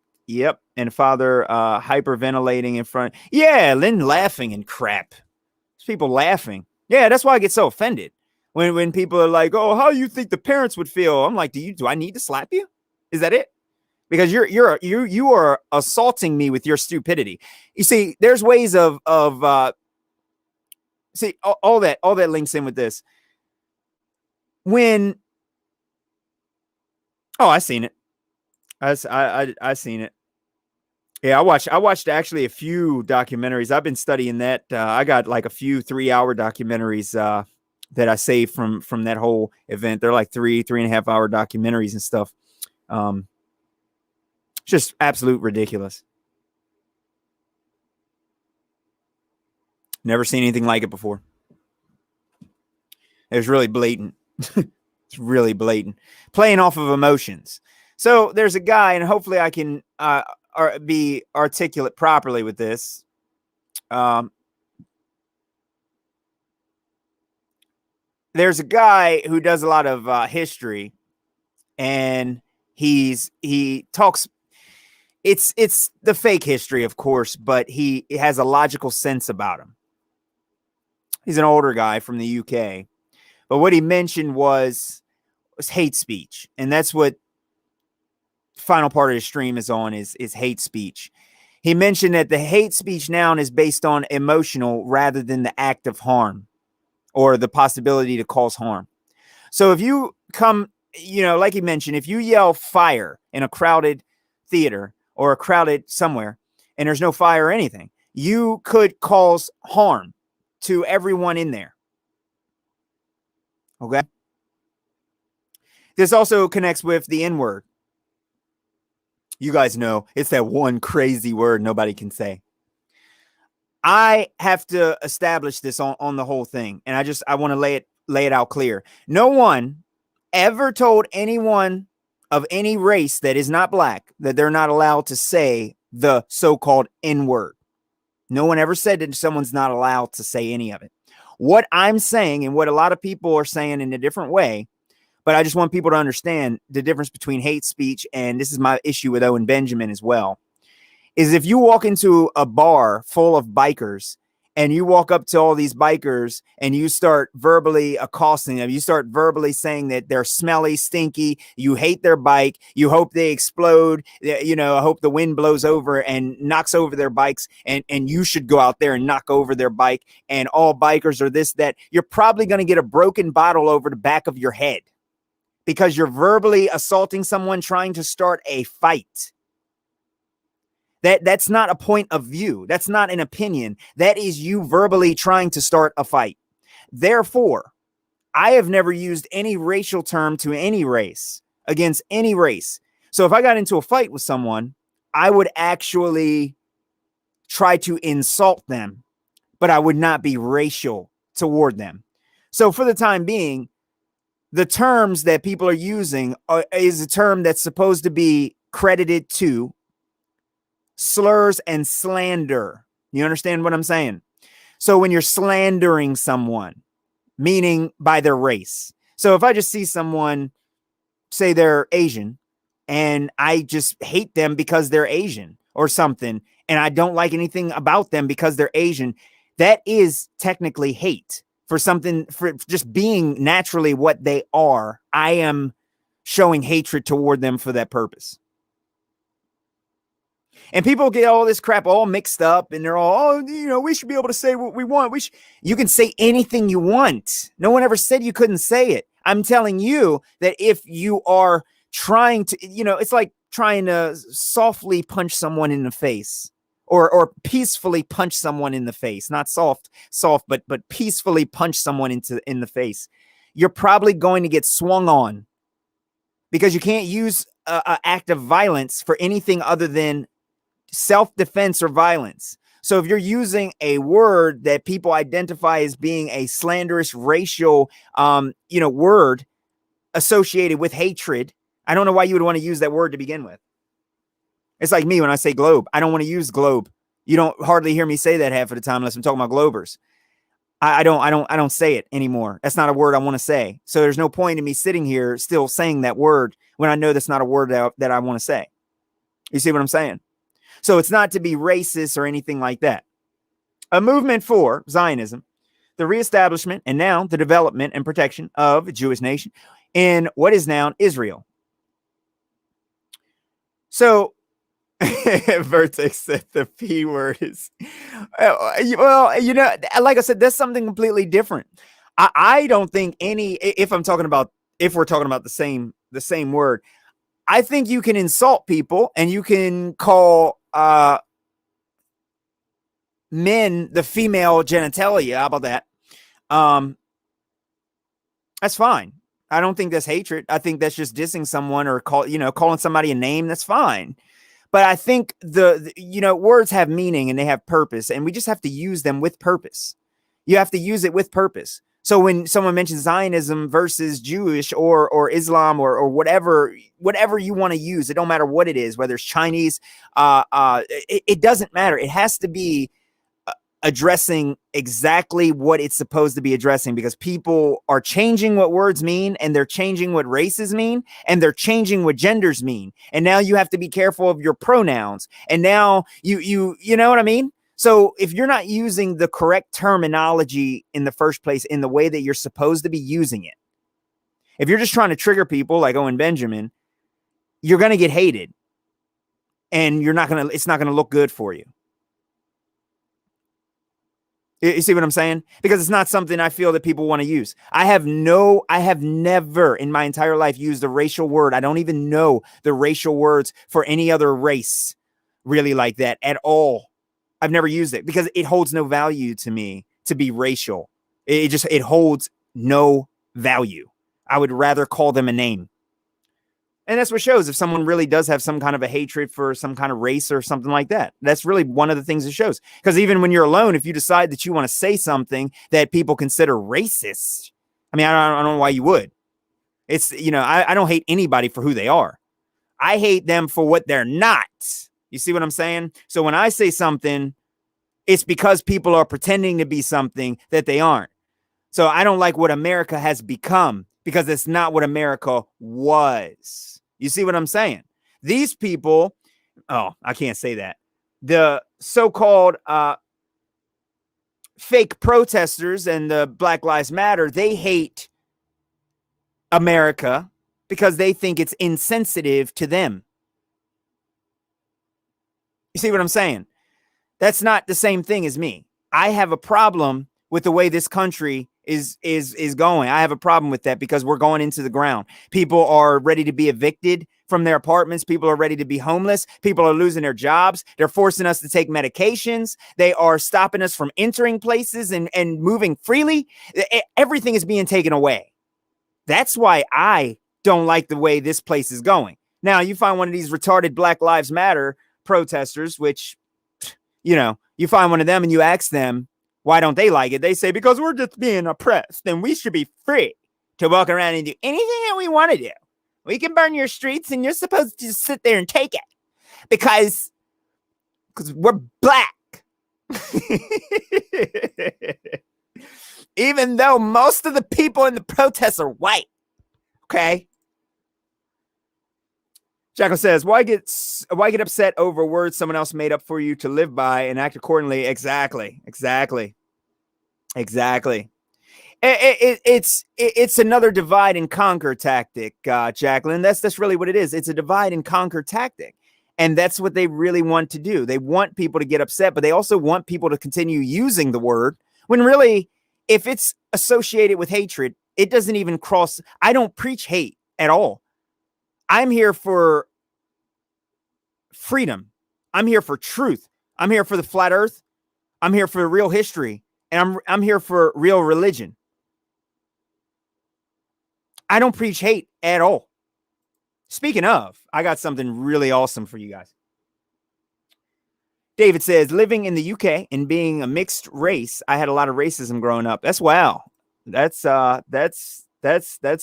And father hyperventilating in front. Yeah, Lynn laughing and crap. There's people laughing. Yeah, that's why I get so offended. When people are like, oh, how you think the parents would feel? I'm like, do I need to slap you? Is that it? Because you are assaulting me with your stupidity. You see, there's ways of see all that links in with this. When I seen it. I seen it. Yeah, I watched actually a few documentaries. I've been studying that. I got like a few 3-hour documentaries that I saved from that whole event. They're like 3.5 hour documentaries and stuff. Just absolute ridiculous. Never seen anything like it before. It was really blatant. It's really blatant. Playing off of emotions. So there's a guy, and hopefully I can be articulate properly with this. There's a guy who does a lot of history, and he talks. It's the fake history, of course, but he has a logical sense about him. He's an older guy from the UK, but what he mentioned was hate speech, and that's what the final part of the stream is on is hate speech. He mentioned that the hate speech noun is based on emotional rather than the act of harm or the possibility to cause harm. So if you come, like he mentioned, if you yell fire in a crowded theater or a crowded somewhere and there's no fire or anything, you could cause harm to everyone in there. Okay. This also connects with the N-word. You guys know it's that one crazy word nobody can say. I have to establish this on the whole thing. And I want to lay it out clear. No one ever told anyone of any race that is not black that they're not allowed to say the so-called N-word. No one ever said that someone's not allowed to say any of it. What I'm saying, and what a lot of people are saying in a different way, But I just want people to understand the difference between hate speech, and this is my issue with Owen Benjamin as well, is if you walk into a bar full of bikers and you walk up to all these bikers and you start verbally accosting them, you start verbally saying that they're smelly, stinky, you hate their bike, you hope they explode, you know, I hope the wind blows over and knocks over their bikes, and you should go out there and knock over their bike, and all bikers are this, that, you're probably going to get a broken bottle over the back of your head because you're verbally assaulting someone trying to start a fight. That's not a point of view. That's not an opinion. That is you verbally trying to start a fight. Therefore, I have never used any racial term to any race against any race. So if I got into a fight with someone, I would actually try to insult them, but I would not be racial toward them. So for the time being, the terms that people are using is a term that's supposed to be credited to slurs and slander. You understand what I'm saying? So when you're slandering someone, meaning by their race. So if I just see someone say they're Asian and I just hate them because they're Asian or something, and I don't like anything about them because they're Asian, that is technically hate for something, for just being naturally what they are. I am showing hatred toward them for that purpose. And people get all this crap all mixed up, and they're all, oh, you know, we should be able to say what we want. You can say anything you want. No one ever said you couldn't say it. I'm telling you that if you are trying to, you know, it's like trying to softly punch someone in the face, or peacefully punch someone in the face, not soft, but peacefully punch someone in the face. You're probably going to get swung on because you can't use an act of violence for anything other than self-defense or violence. So if you're using a word that people identify as being a slanderous racial, word associated with hatred, I don't know why you would want to use that word to begin with. It's like me when I say globe. I don't want to use globe. You don't hardly hear me say that half of the time unless I'm talking about globers. I don't say it anymore. That's not a word I want to say. So there's no point in me sitting here still saying that word when I know that's not a word that I want to say. You see what I'm saying? So it's not to be racist or anything like that. A movement for Zionism, the reestablishment and now the development and protection of a Jewish nation in what is now Israel. So Vertex said the P word is, well, you know, like I said, that's something completely different. I don't think if we're talking about the same word, I think you can insult people and you can call men the female genitalia. How about that? That's fine. I don't think that's hatred. I think that's just dissing someone or calling somebody a name. That's fine. But I think the words have meaning and they have purpose, and we just have to use them with purpose. You have to use it with purpose. So when someone mentions Zionism versus Jewish or Islam or whatever you want to use, it don't matter what it is, whether it's Chinese, it doesn't matter. It has to be addressing exactly what it's supposed to be addressing, because people are changing what words mean, and they're changing what races mean, and they're changing what genders mean. And now you have to be careful of your pronouns. And now you know what I mean? So if you're not using the correct terminology in the first place, in the way that you're supposed to be using it, if you're just trying to trigger people like Owen Benjamin, you're going to get hated, and it's not going to look good for you. You see what I'm saying? Because it's not something I feel that people want to use. I have never in my entire life used a racial word. I don't even know the racial words for any other race really like that at all. I've never used it because it holds no value to me to be racial. It holds no value. I would rather call them a name. And that's what shows if someone really does have some kind of a hatred for some kind of race or something like that. That's really one of the things it shows. Because even when you're alone, if you decide that you want to say something that people consider racist, I mean, I don't know why you would. It's, I don't hate anybody for who they are. I hate them for what they're not. You see what I'm saying? So when I say something, it's because people are pretending to be something that they aren't. So I don't like what America has become. because it's not what America was. You see what I'm saying? These people, oh, I can't say that. The so-called fake protesters and the Black Lives Matter, they hate America because they think it's insensitive to them. You see what I'm saying? That's not the same thing as me. I have a problem with the way this country is going. I have a problem with that because we're going into the ground. People are ready to be evicted from their apartments. People are ready to be homeless. People are losing their jobs. They're forcing us to take medications. They are stopping us from entering places and moving freely. Everything is being taken away. That's why I don't like the way this place is going. Now, you find one of these retarded Black Lives Matter protesters, which, you know, you find one of them and you ask them, why don't they like it? They say, because we're just being oppressed and we should be free to walk around and do anything that we want to do. We can burn your streets and you're supposed to just sit there and take it because we're black. Even though most of the people in the protests are white. Okay. Jacko says, why get upset over words someone else made up for you to live by and act accordingly? Exactly. It's another divide and conquer tactic, Jacqueline. That's really what it is. It's a divide and conquer tactic. And that's what they really want to do. They want people to get upset, but they also want people to continue using the word when really, if it's associated with hatred, it doesn't even cross. I don't preach hate at all. I'm here for freedom. I'm here for truth. I'm here for the flat earth. I'm here for real history. And I'm here for real religion. I don't preach hate at all. Speaking of, I got something really awesome for you guys. David says, living in the UK and being a mixed race, I had a lot of racism growing up. That's wow. That's a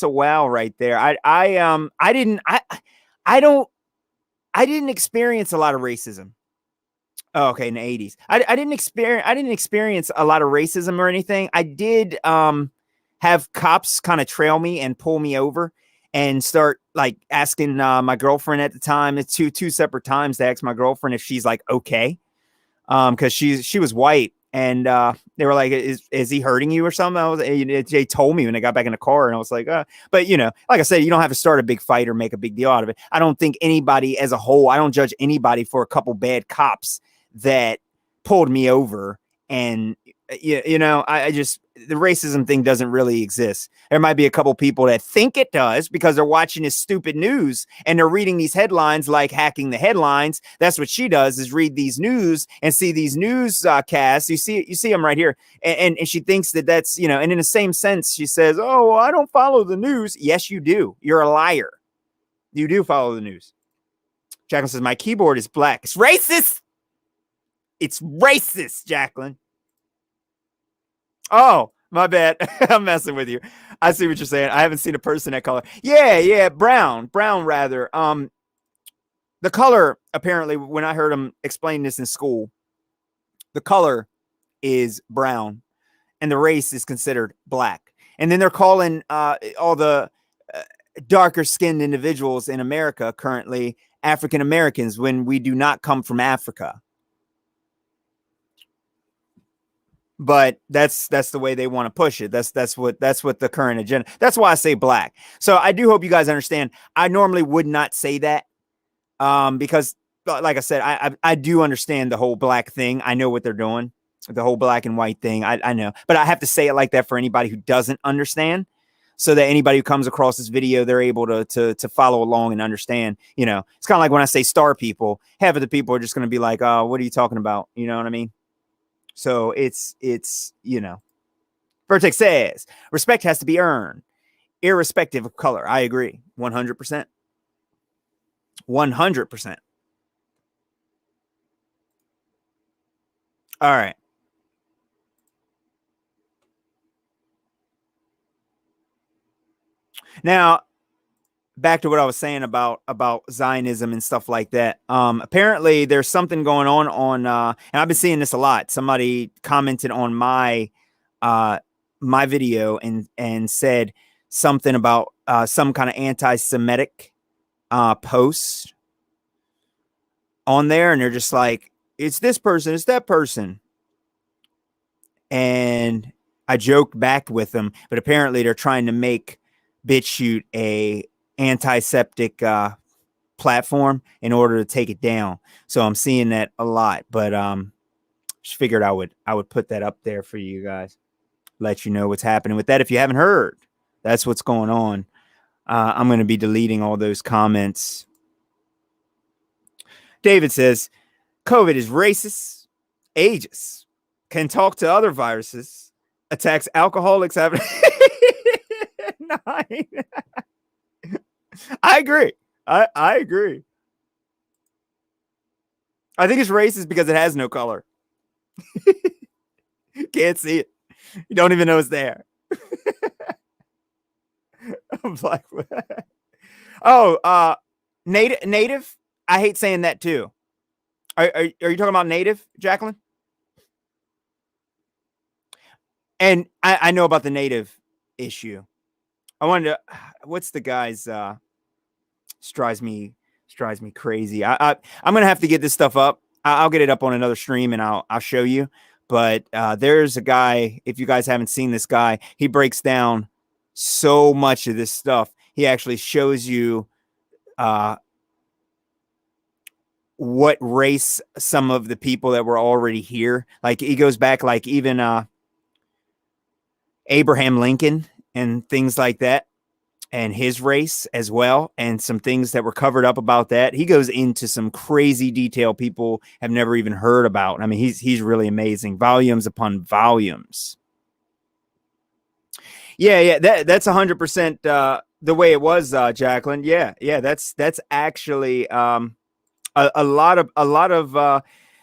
wow right there. I didn't experience a lot of racism. Oh, okay, in the 80s. I didn't experience a lot of racism or anything. I did have cops kind of trail me and pull me over and start like asking my girlfriend at the time. It's two separate times to ask my girlfriend if she's like okay. Because she was white. And they were like, is he hurting you or something? They told me when I got back in the car, and I was like, but you know, like I said, you don't have to start a big fight or make a big deal out of it. I don't think anybody as a whole, I don't judge anybody for a couple bad cops that pulled me over. And you know, I just, the racism thing doesn't really exist. There might be a couple people that think it does because they're watching this stupid news and they're reading these headlines like hacking the headlines. That's what she does, is read these news and see these news casts. You see them right here. And she thinks that that's, you know, and in the same sense, she says, oh, well, I don't follow the news. Yes, you do. You're a liar. You do follow the news. Jacqueline says, my keyboard is black. It's racist. It's racist, Jacqueline. Oh, my bad. I'm messing with you. I see what you're saying. I haven't seen a person that color. Yeah, brown rather. The color, apparently, when I heard him explain this in school, the color is brown and the race is considered black. And then they're calling all the darker skinned individuals in America currently African Americans when we do not come from Africa. But that's the way they want to push it. That's what the current agenda. That's why I say black. So I do hope you guys understand. I normally would not say that because, like I said, I do understand the whole black thing. I know what they're doing, the whole black and white thing. I know, but I have to say it like that for anybody who doesn't understand, so that anybody who comes across this video, they're able to follow along and understand. You know, it's kind of like when I say star people. Half of the people are just going to be like, "Oh, what are you talking about?" You know what I mean? So it's, you know, Vertex says respect has to be earned irrespective of color. I agree. 100%. 100%. All right. Now, back to what I was saying about Zionism and stuff like that. Apparently there's something going on and I've been seeing this a lot. Somebody commented on my my video and said something about some kind of anti-Semitic post on there, and they're just like, it's this person, it's that person. And I joked back with them, but apparently they're trying to make BitChute a antiseptic platform in order to take it down. So I'm seeing that a lot, but just figured I would put that up there for you guys, let you know what's happening with that. If you haven't heard, that's what's going on. I'm going to be deleting all those comments. David says, COVID is racist, ageist, can talk to other viruses, attacks alcoholics. Nine. I agree. I agree. I think it's racist because it has no color. Can't see it. You don't even know it's there. Black. Oh, native. I hate saying that too. Are you talking about native, Jacqueline? And I know about the native issue. I wanted to. What's the guy's? Drives me crazy. I'm gonna have to get this stuff up. I'll get it up on another stream and I'll show you. But there's a guy. If you guys haven't seen this guy, he breaks down so much of this stuff. He actually shows you what race some of the people that were already here. Like he goes back, like even Abraham Lincoln and things like that, and his race as well, and some things that were covered up about that. He goes into some crazy detail people have never even heard about. I mean, he's really amazing. Volumes upon volumes. Yeah, that's 100% the way it was, Jacqueline. Yeah, that's actually a lot of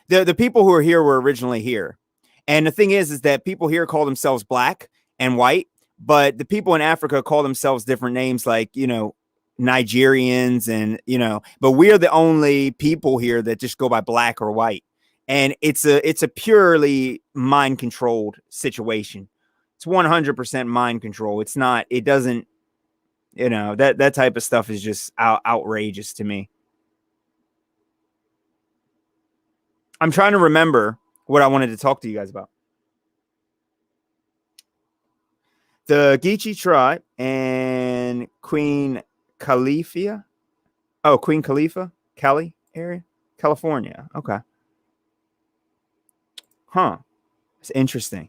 the people who are here were originally here. And the thing is that people here call themselves black and white, but the people in Africa call themselves different names, like, Nigerians and, but we are the only people here that just go by black or white. And it's a purely mind controlled situation. It's 100% mind control. It doesn't, that type of stuff is just outrageous to me. I'm trying to remember what I wanted to talk to you guys about. The Geechee tribe and Queen Khalifa. Oh, Queen Khalifa, Cali area, California. Okay. Huh. It's interesting.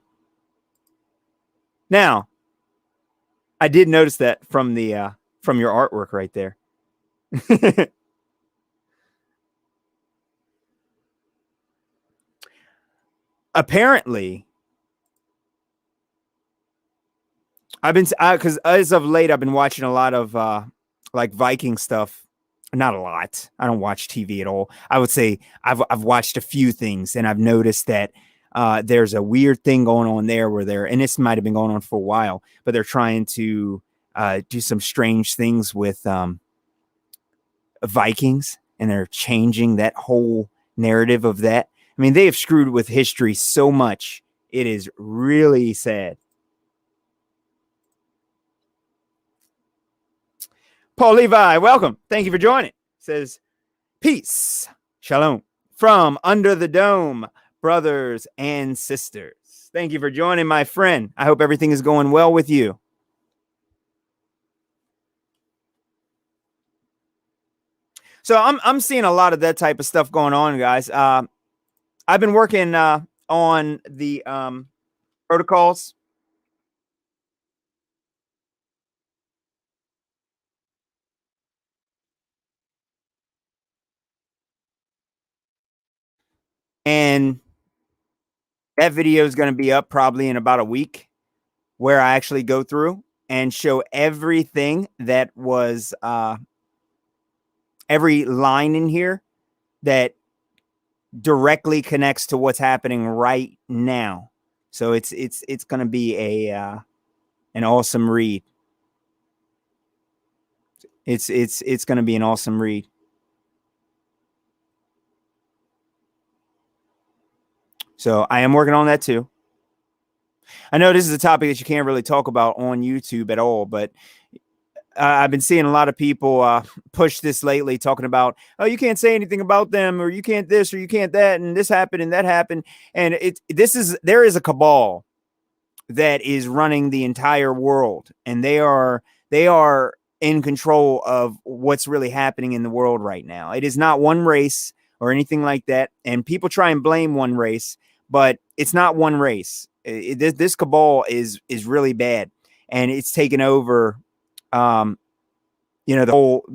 Now, I did notice that from your artwork right there. Apparently, I've been because as of late I've been watching a lot of like Viking stuff. Not a lot. I don't watch TV at all. I would say I've watched a few things, and I've noticed that there's a weird thing going on there where and this might have been going on for a while, but they're trying to do some strange things with Vikings, and they're changing that whole narrative of that. I mean, they have screwed with history so much. It is really sad. Paul Levi, welcome. Thank you for joining. Says, peace, shalom, from under the dome, brothers and sisters. Thank you for joining, my friend. I hope everything is going well with you. So I'm seeing a lot of that type of stuff going on, guys. I've been working on the protocols. And that video is going to be up probably in about a week, where I actually go through and show everything that was every line in here that directly connects to what's happening right now. So it's going to be an awesome read. It's going to be an awesome read. So I am working on that too. I know this is a topic that you can't really talk about on YouTube at all, but I've been seeing a lot of people push this lately, talking about, oh, you can't say anything about them, or you can't this, or you can't that, and this happened and that happened. And there is a cabal that is running the entire world, and they are in control of what's really happening in the world right now. It is not one race or anything like that, and people try and blame one race, but it's not one race. This cabal is really bad, and it's taken over the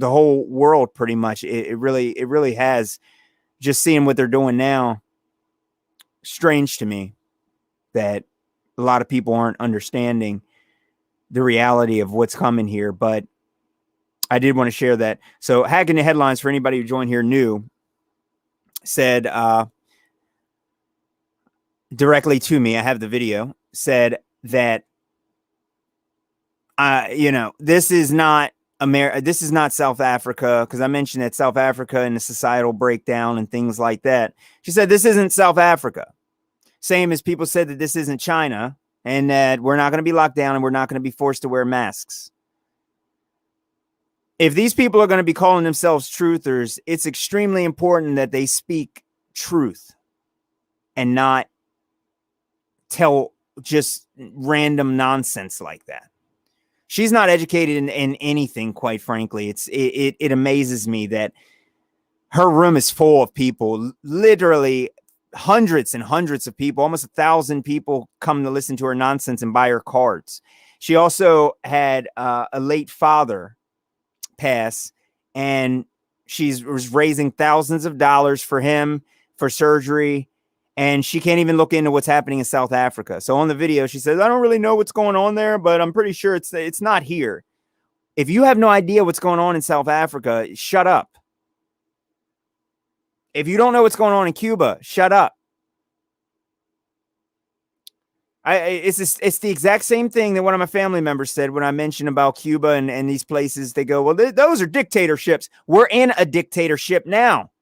whole world pretty much. It really has. Just seeing what they're doing now, strange to me that a lot of people aren't understanding the reality of what's coming here. But I did want to share that. So hacking the headlines, for anybody who joined here new, said directly to me, I have the video, said that this is not this is not South Africa, because I mentioned that South Africa and the societal breakdown and things like that. She said this isn't South Africa. Same as people said that this isn't China, and that we're not going to be locked down and we're not going to be forced to wear masks. If these people are going to be calling themselves truthers, it's extremely important that they speak truth and not tell just random nonsense like that. She's not educated in anything, quite frankly. It amazes me that her room is full of people, literally hundreds and hundreds of people, almost 1,000 people come to listen to her nonsense and buy her cards. She also had a late father pass, and was raising thousands of dollars for him for surgery, and she can't even look into what's happening in South Africa. So on the video, she says, I don't really know what's going on there, but I'm pretty sure it's not here. If you have no idea what's going on in South Africa, shut up. If you don't know what's going on in Cuba, shut up. It's the exact same thing that one of my family members said when I mentioned about Cuba and these places. They go, well, those are dictatorships. We're in a dictatorship now.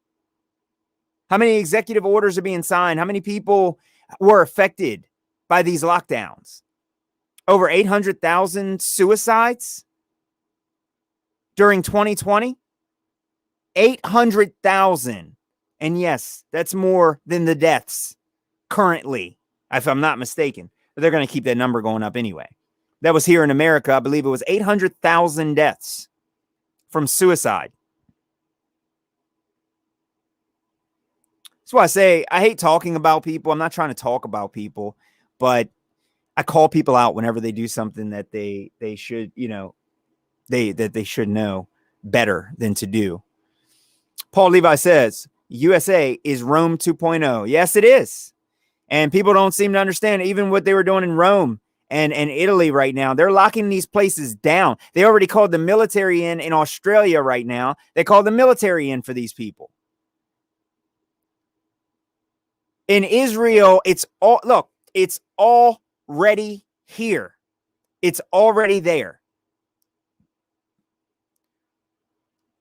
How many executive orders are being signed? How many people were affected by these lockdowns? Over 800,000 suicides during 2020? 800,000. And yes, that's more than the deaths currently, if I'm not mistaken. But they're going to keep that number going up anyway. That was here in America. I believe it was 800,000 deaths from suicide. That's why I say I hate talking about people. I'm not trying to talk about people, but I call people out whenever they do something that they should, they should know better than to do. Paul Levi says, USA is Rome 2.0. Yes, it is. And people don't seem to understand even what they were doing in Rome and Italy right now. They're locking these places down. They already called the military in Australia right now. They called the military in for these people. In Israel, it's already here. It's already there.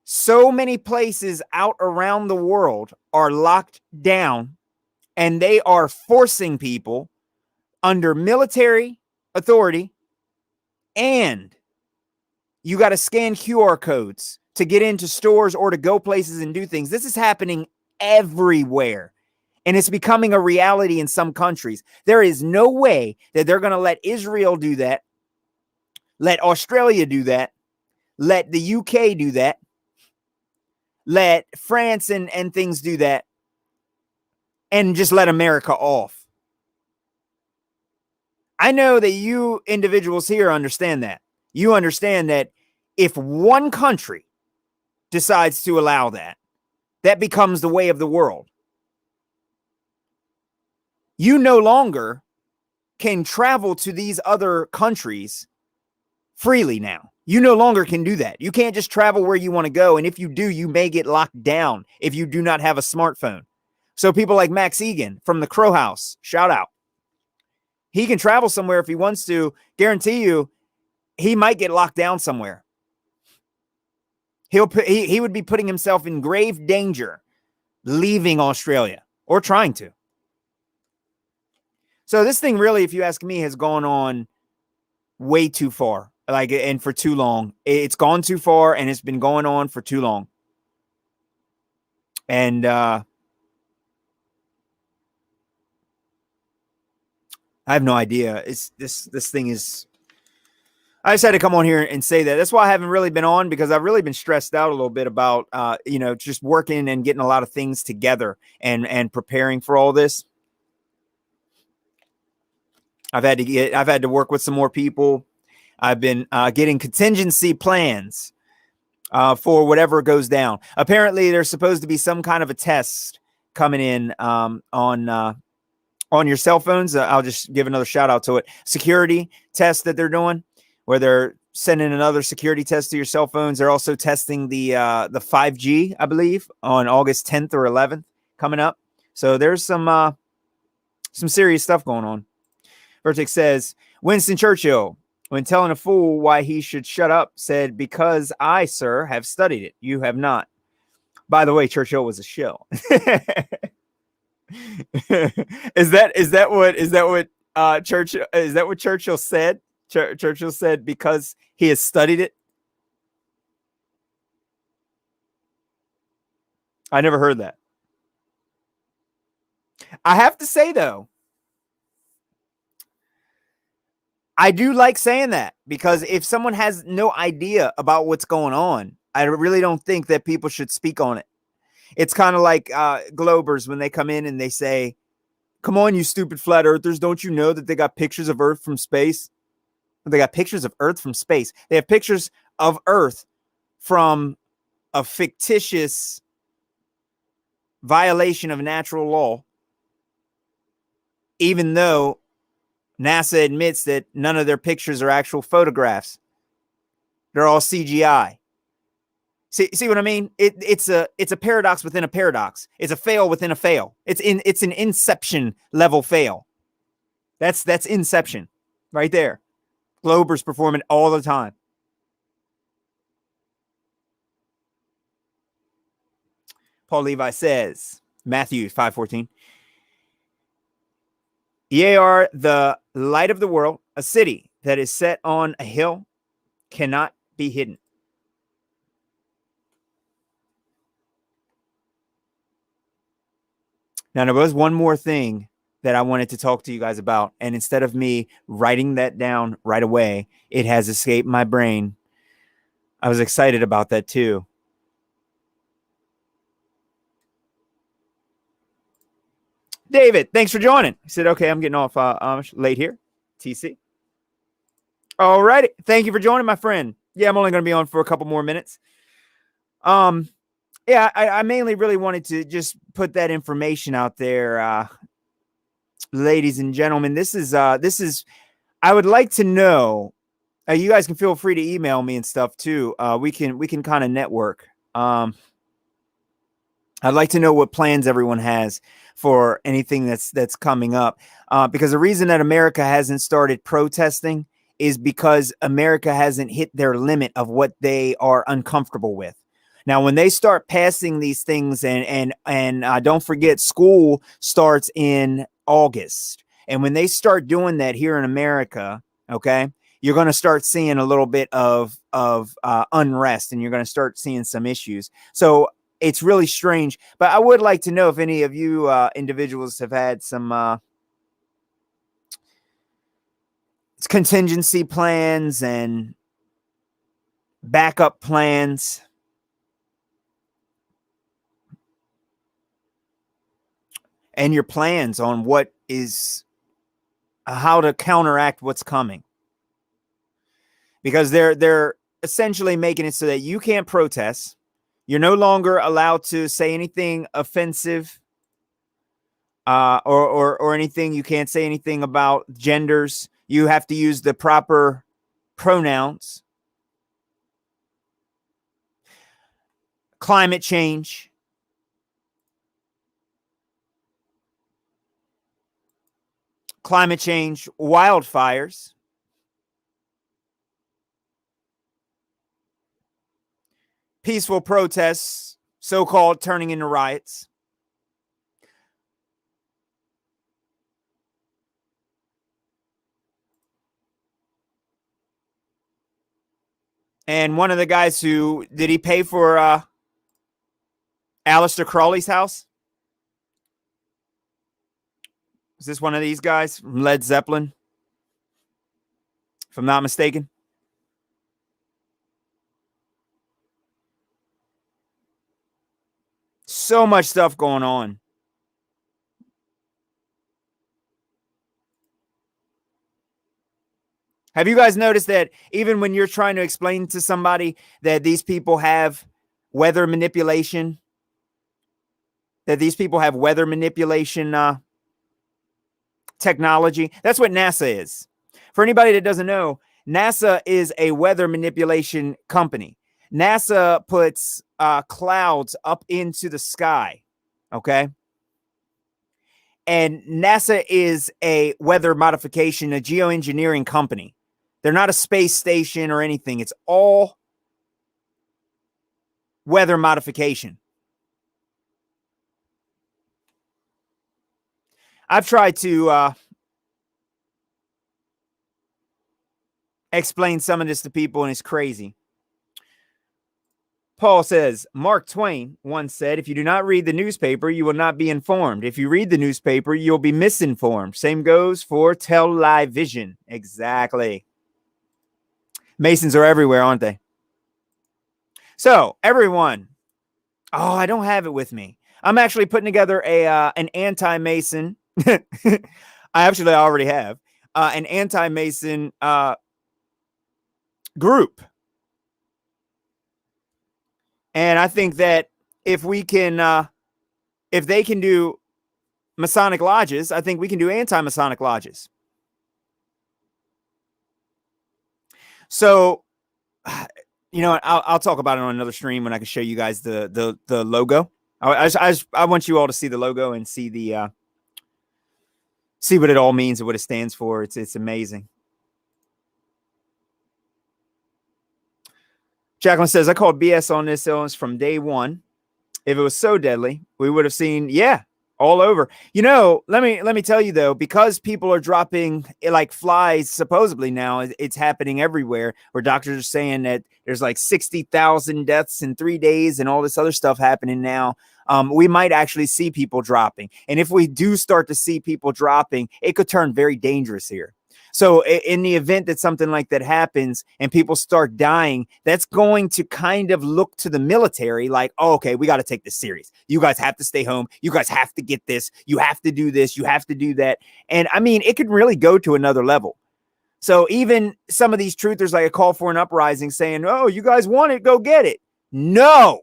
So many places out around the world are locked down, and they are forcing people under military authority, and you got to scan QR codes to get into stores or to go places and do things. This is happening everywhere. And it's becoming a reality in some countries. There is no way that they're going to let Israel do that, let Australia do that, let the UK do that, let France and things do that, and just let America off. I know that you individuals here understand that. You understand that if one country decides to allow that, that becomes the way of the world. You no longer can travel to these other countries freely now. You no longer can do that. You can't just travel where you want to go. And if you do, you may get locked down if you do not have a smartphone. So people like Max Egan from the Crow House, shout out. He can travel somewhere if he wants to. Guarantee you, he might get locked down somewhere. He would be putting himself in grave danger leaving Australia or trying to. So this thing really, if you ask me, has gone on way too far. Like, and for too long. It's gone too far, and it's been going on for too long. And I have no idea. It's this thing is. I just had to come on here and say that. That's why I haven't really been on, because I've really been stressed out a little bit about just working and getting a lot of things together and preparing for all this. I've had to work with some more people. I've been getting contingency plans for whatever goes down. Apparently, there's supposed to be some kind of a test coming in on your cell phones. I'll just give another shout out to it. Security test that they're doing, where they're sending another security test to your cell phones. They're also testing the 5G, I believe, on August 10th or 11th coming up. So there's some serious stuff going on. Vertex says, Winston Churchill, when telling a fool why he should shut up, said, "Because I, sir, have studied it. You have not." By the way, Churchill was a shill. Is that what Churchill said? Churchill said because he has studied it. I never heard that. I have to say though, I do like saying that, because if someone has no idea about what's going on, I really don't think that people should speak on it. It's kind of like Globers when they come in and they say, "Come on, you stupid flat earthers. Don't you know that they got pictures of Earth from space?" They got pictures of Earth from space. They have pictures of Earth from a fictitious violation of natural law, even though NASA admits that none of their pictures are actual photographs. They're all CGI. See what I mean? It's a paradox within a paradox. It's a fail within a fail. It's an Inception level fail. That's Inception right there. Globers perform it all the time. Paul Levi says, Matthew 5:14, "Ye are the light of the world. A city that is set on a hill cannot be hidden." Now, there was one more thing that I wanted to talk to you guys about, and instead of me writing that down right away, it has escaped my brain. I was excited about that too. David, thanks for joining. I said, okay, I'm getting off late here. TC. All righty. Thank you for joining, my friend. Yeah, I'm only going to be on for a couple more minutes. Yeah, I mainly really wanted to just put that information out there, ladies and gentlemen. This is I would like to know. You guys can feel free to email me and stuff too. We can kind of network. I'd like to know what plans everyone has for anything that's coming up. Because the reason that America hasn't started protesting is because America hasn't hit their limit of what they are uncomfortable with. Now, when they start passing these things, and don't forget, school starts in August, and when they start doing that here in America, okay, you're going to start seeing a little bit of unrest, and you're going to start seeing some issues. So it's really strange, but I would like to know if any of you individuals have had some contingency plans and backup plans. And your plans on what is how to counteract what's coming, because they're essentially making it so that you can't protest. You're no longer allowed to say anything offensive, or anything. You can't say anything about genders. You have to use the proper pronouns. Climate change. Wildfires, peaceful protests, so-called turning into riots. And one of the guys who did he pay for Aleister Crowley's house? Is this one of these guys from Led Zeppelin? If I'm not mistaken. So much stuff going on. Have you guys noticed that even when you're trying to explain to somebody that these people have weather manipulation, technology? That's what NASA is. For anybody that doesn't know, NASA is a weather manipulation company. NASA puts clouds up into the sky, okay? And NASA is a weather modification, a geoengineering company. They're not a space station or anything. It's all weather modification. I've tried to explain some of this to people, and it's crazy. Paul says, Mark Twain once said, if you do not read the newspaper, you will not be informed. If you read the newspaper, you'll be misinformed. Same goes for television. Exactly. Masons are everywhere, aren't they? So, everyone. Oh, I don't have it with me. I'm actually putting together an anti-Mason. I already have an anti-Mason group. And I think that if we can, if they can do Masonic lodges, I think we can do anti-Masonic lodges. So, you know, I'll talk about it on another stream when I can show you guys the logo. I want you all to see the logo and see the see what it all means and what it stands for. It's amazing. Jacqueline says, I called BS on this illness from day one. If it was so deadly, we would have seen, yeah, all over. You know, let me tell you, though, because people are dropping like flies, supposedly now, it's happening everywhere, where doctors are saying that there's like 60,000 deaths in 3 days and all this other stuff happening now. We might actually see people dropping. And if we do start to see people dropping, it could turn very dangerous here. So in the event that something like that happens and people start dying, that's going to kind of look to the military like, oh, okay, we got to take this serious. You guys have to stay home. You guys have to get this. You have to do this. You have to do that. And I mean, it could really go to another level. So even some of these truthers, like a call for an uprising saying, oh, you guys want it, go get it. No.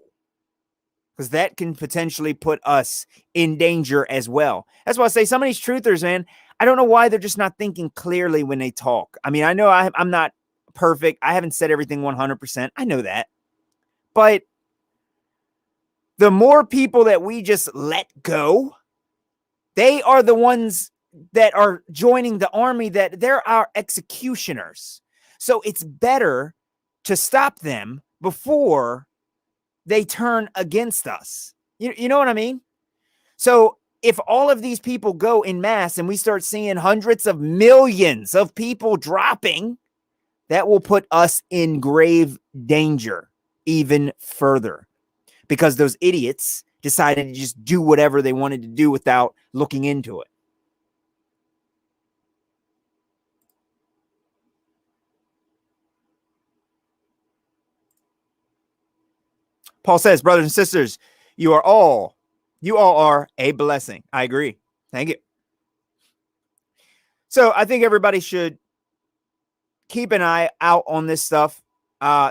Because that can potentially put us in danger as well. That's why I say some of these truthers, man, I don't know why they're just not thinking clearly when they talk. I mean, I know I'm not perfect. I haven't said everything 100%. I know that. But the more people that we just let go, they are the ones that are joining the army, that they're our executioners. So it's better to stop them before they turn against us. You know what I mean? So if all of these people go in mass and we start seeing hundreds of millions of people dropping, that will put us in grave danger even further, because those idiots decided to just do whatever they wanted to do without looking into it. Paul says, brothers and sisters, you all are a blessing. I agree. Thank you. So I think everybody should keep an eye out on this stuff.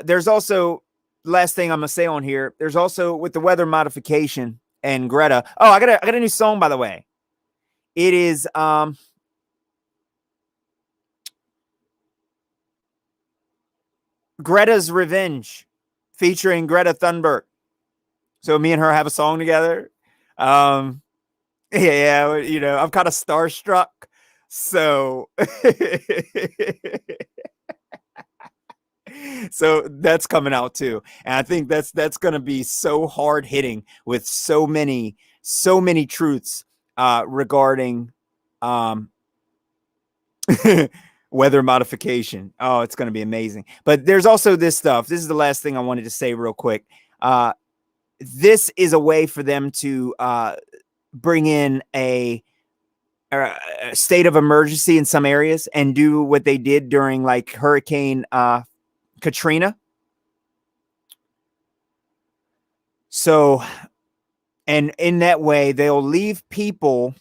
There's also, last thing I'm gonna say on here, there's also with the weather modification and Greta. Oh, I got a new song, by the way. It is Greta's Revenge, featuring Greta Thunberg. So me and her have a song together. Yeah, you know, I'm kind of starstruck. So so that's coming out too. And I think that's going to be so hard hitting with so many regarding Weather modification. Oh, it's going to be amazing. But there's also this stuff. This is the last thing I wanted to say real quick. This is a way for them to bring in a state of emergency in some areas and do what they did during like Hurricane Katrina. So, and in that way, they'll leave people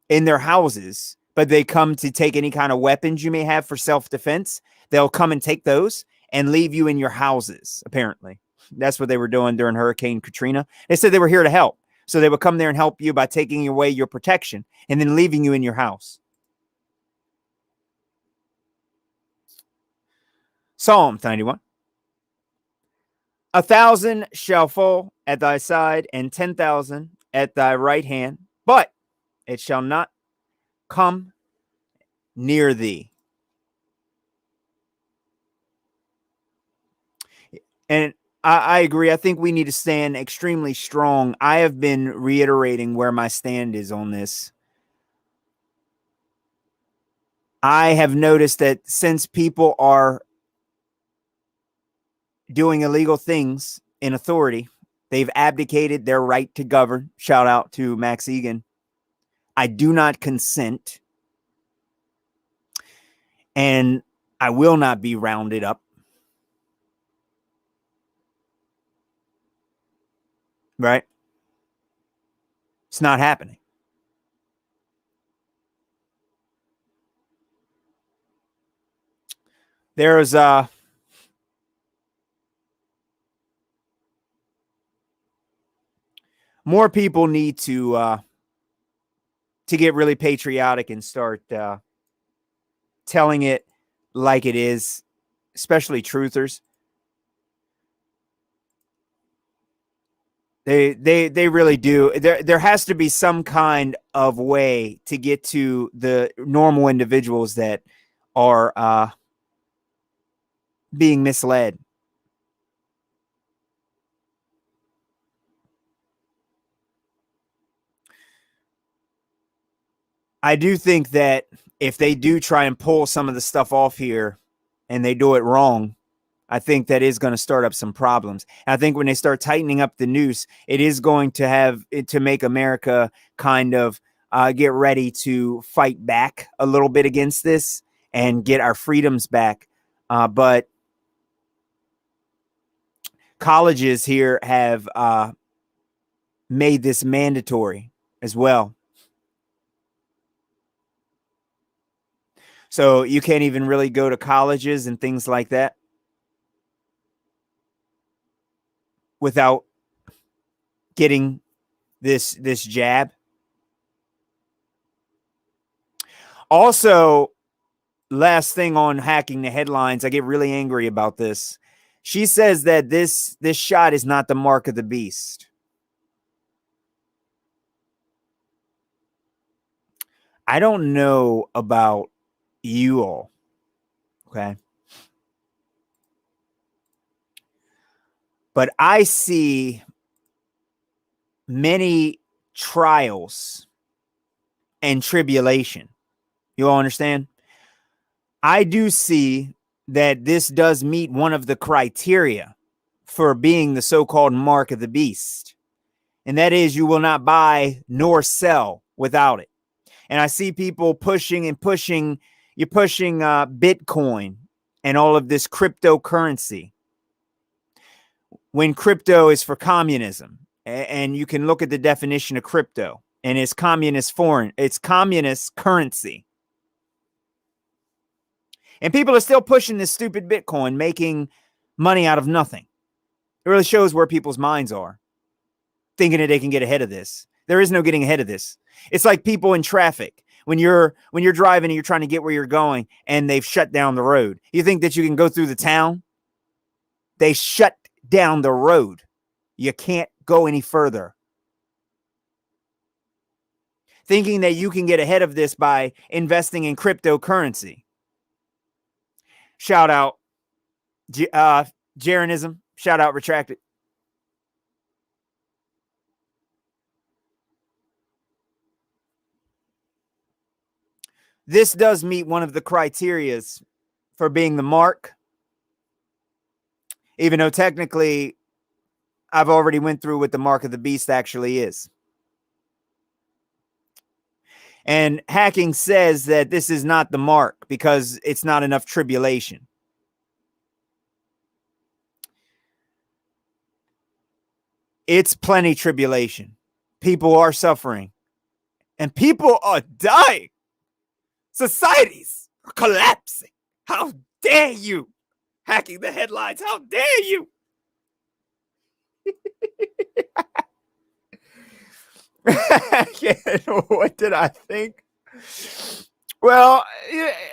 in their houses, but they come to take any kind of weapons you may have for self-defense. They'll come and take those and leave you in your houses, apparently. That's what they were doing during Hurricane Katrina. They said they were here to help. So they would come there and help you by taking away your protection and then leaving you in your house. Psalm 91. 1,000 shall fall at thy side and 10,000 at thy right hand, but it shall not come near thee. And I agree. I think we need to stand extremely strong. I have been reiterating where my stand is on this. I have noticed that since people are doing illegal things in authority, they've abdicated their right to govern. Shout out to Max Egan. I do not consent, and I will not be rounded up. Right? It's not happening. There's more people need to get really patriotic and start telling it like it is, especially truthers. They really do. There has to be some kind of way to get to the normal individuals that are being misled. I do think that if they do try and pull some of the stuff off here and they do it wrong, I think that is going to start up some problems. I think when they start tightening up the noose, it is going to have it to make America kind of get ready to fight back a little bit against this and get our freedoms back. But colleges here have made this mandatory as well. So you can't even really go to colleges and things like that without getting this jab. Also, last thing on hacking the headlines, I get really angry about this. She says that this shot is not the mark of the beast. I don't know about you all, okay? But I see many trials and tribulation. You all understand? I do see that this does meet one of the criteria for being the so-called mark of the beast. And that is you will not buy nor sell without it. And I see people pushing and pushing. You're pushing Bitcoin and all of this cryptocurrency when crypto is for communism. And you can look at the definition of crypto, and it's communist it's communist currency. And people are still pushing this stupid Bitcoin, making money out of nothing. It really shows where people's minds are, thinking that they can get ahead of this. There is no getting ahead of this. It's like people in traffic. When you're driving and you're trying to get where you're going and they've shut down the road. You think that you can go through the town? They shut down the road. You can't go any further. Thinking that you can get ahead of this by investing in cryptocurrency. Shout out Jeranism. Shout out Retracted. this does meet one of the criterias for being the mark, even though technically I've already went through what the mark of the beast actually is. And hacking says that this is not the mark because it's not enough tribulation. It's plenty tribulation. People are suffering and people are dying. Societies are collapsing. How dare you? Hacking the headlines. How dare you? What did I think? Well,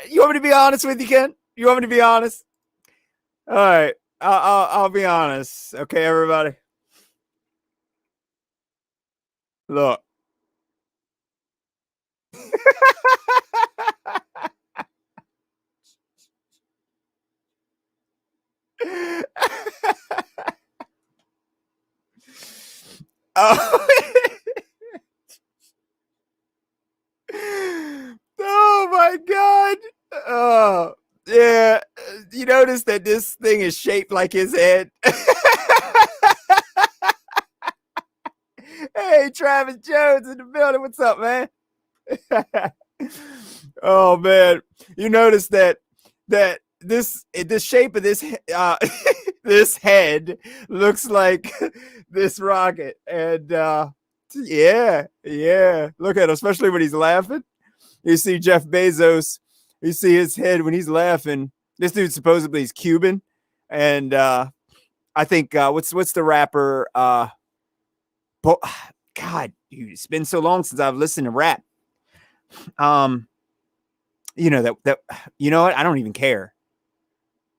you want me to be honest with you, Ken? You want me to be honest? All right, I'll be honest. Okay, everybody. Look. Oh. Oh my God. Oh, yeah. You notice that this thing is shaped like his head? Hey, Travis Jones in the building. What's up, man? Oh man, you notice that this shape of this this head looks like this rocket, and yeah, look at him, especially when he's laughing. You see Jeff Bezos, you see his head when he's laughing. This dude supposedly is Cuban, and I think what's the rapper? God, dude, it's been so long since I've listened to rap. You know that you know what? I don't even care.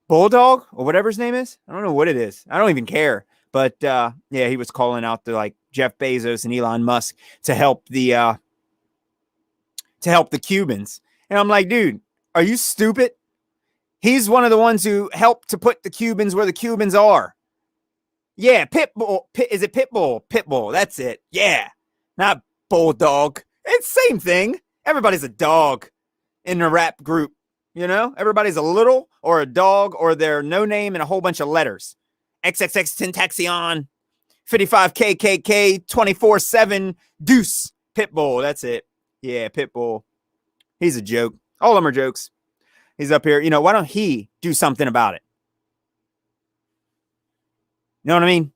Bulldog or whatever his name is. I don't know what it is. I don't even care. But yeah, he was calling out to like Jeff Bezos and Elon Musk to help the Cubans. And I'm like, dude, are you stupid? He's one of the ones who helped to put the Cubans where the Cubans are. Yeah, Pitbull. Is it Pitbull? Pitbull. That's it. Yeah, not Bulldog. It's same thing. Everybody's a dog in the rap group. You know, everybody's a little or a dog or they're no name and a whole bunch of letters. XXX Tentaxion, 55 KKK, 24/7 Deuce, Pitbull. That's it. Yeah, Pitbull. He's a joke. All of them are jokes. He's up here. You know, why don't he do something about it? You know what I mean?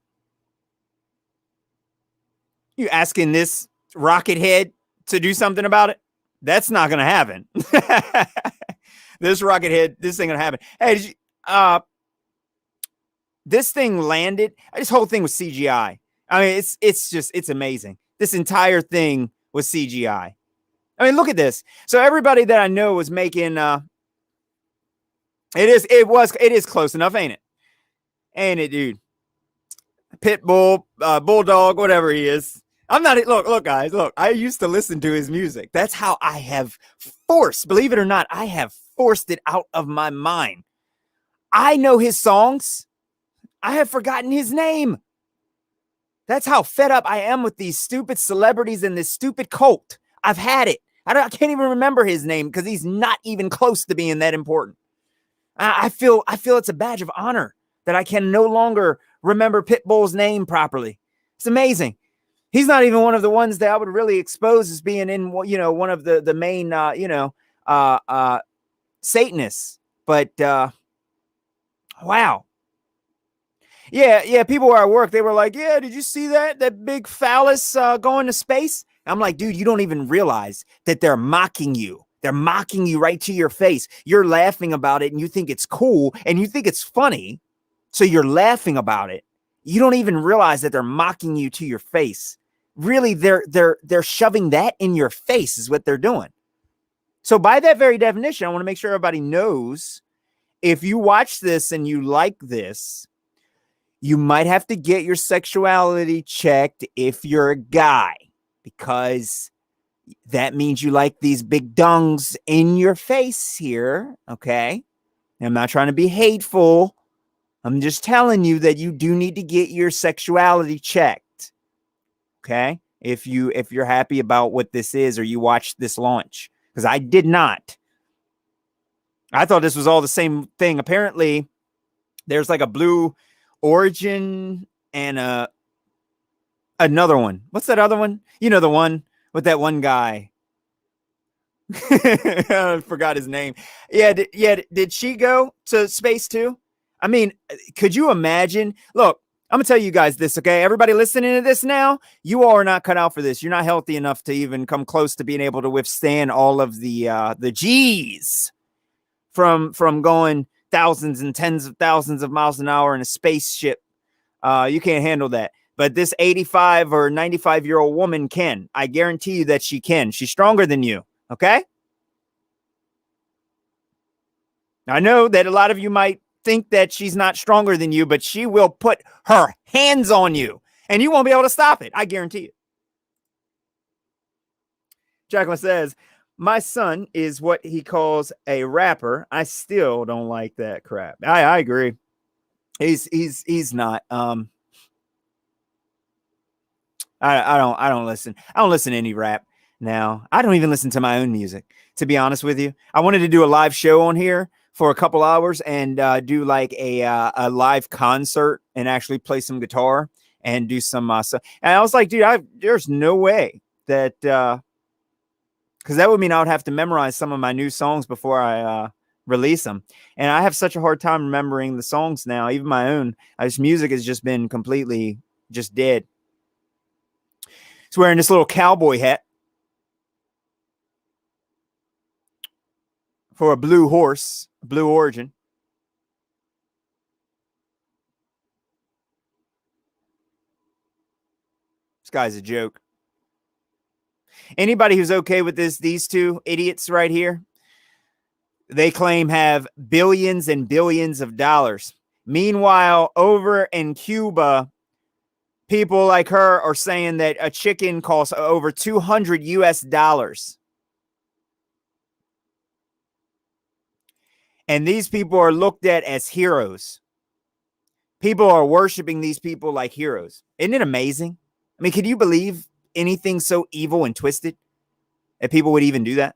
You asking this rocket head to do something about it? That's not going to happen. This rocket head, this ain't going to happen. Hey, did you, this thing landed. This whole thing was CGI. I mean, it's amazing. This entire thing was CGI. I mean, look at this. So everybody that I know was making, it is close enough, ain't it? Ain't it, dude? Pitbull, Bulldog, whatever he is. I'm not, look, guys, look, I used to listen to his music. That's how I have forced, believe it or not, I have forced it out of my mind. I know his songs. I have forgotten his name. That's how fed up I am with these stupid celebrities and this stupid cult. I've had it. I can't even remember his name because he's not even close to being that important. I feel it's a badge of honor that I can no longer remember Pitbull's name properly. It's amazing. He's not even one of the ones that I would really expose as being in, you know, one of the main, Satanists. But wow. Yeah. People where I work, they were like, yeah, did you see that big phallus going to space? I'm like, dude, you don't even realize that they're mocking you. They're mocking you right to your face. You're laughing about it and you think it's cool and you think it's funny. So you're laughing about it. You don't even realize that they're mocking you to your face. Really, they're shoving that in your face is what they're doing. So by that very definition, I want to make sure everybody knows if you watch this and you like this, you might have to get your sexuality checked if you're a guy, because that means you like these big dungs in your face here. Okay. I'm not trying to be hateful. I'm just telling you that you do need to get your sexuality checked. Okay. If you're happy about what this is, or you watch this launch, because I did not. I thought this was all the same thing. Apparently, there's like a Blue Origin and another one. What's that other one? You know, the one with that one guy. I forgot his name. Yeah, did she go to space too? I mean, could you imagine? Look, I'm gonna tell you guys this, okay? Everybody listening to this now, you all are not cut out for this. You're not healthy enough to even come close to being able to withstand all of the G's from going thousands and tens of thousands of miles an hour in a spaceship. You can't handle that. But this 85 or 95-year-old woman can. I guarantee you that she can. She's stronger than you. Okay. I know that a lot of you might think that she's not stronger than you, but she will put her hands on you and you won't be able to stop it. I guarantee you. Jacqueline says, my son is what he calls a rapper. I still don't like that crap. I agree. He's not. I don't listen. I don't listen to any rap now. I don't even listen to my own music, to be honest with you. I wanted to do a live show on here for a couple hours and do like a live concert and actually play some guitar and do some stuff. And I was like, dude, there's no way that because that would mean I would have to memorize some of my new songs before I release them. And I have such a hard time remembering the songs now, even my own. This music has just been completely just dead. He's wearing this little cowboy hat for a blue horse, Blue Origin. This guy's a joke. Anybody who's okay with these two idiots right here, they claim have billions and billions of dollars. Meanwhile, over in Cuba, people like her are saying that a chicken costs over 200 US dollars. And these people are looked at as heroes. People are worshiping these people like heroes. Isn't it amazing? I mean, can you believe anything so evil and twisted that people would even do that?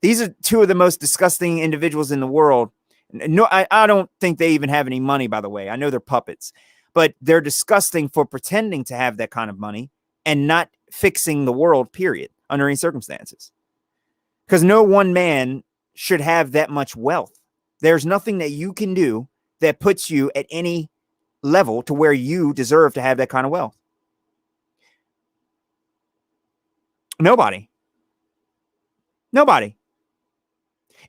These are two of the most disgusting individuals in the world. No, I don't think they even have any money, by the way. I know they're puppets, but they're disgusting for pretending to have that kind of money and not fixing the world, period, under any circumstances. Because no one man should have that much wealth. There's nothing that you can do that puts you at any level to where you deserve to have that kind of wealth. Nobody.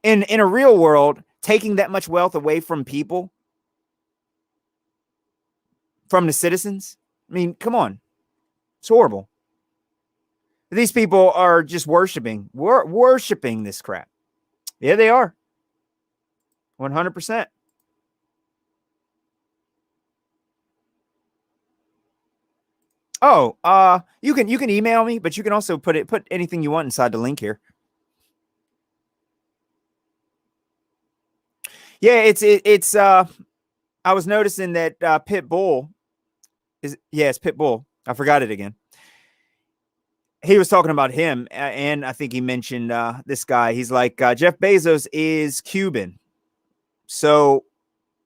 In a real world, taking that much wealth away from people, from the citizens, I mean, come on. It's horrible. These people are just worshiping this crap. Yeah, they are. 100%. Oh, you can email me, but you can also put anything you want inside the link here. Yeah, it's I was noticing that Pitbull it's Pitbull. I forgot it again. He was talking about him, and I think he mentioned this guy. He's like, Jeff Bezos is Cuban. So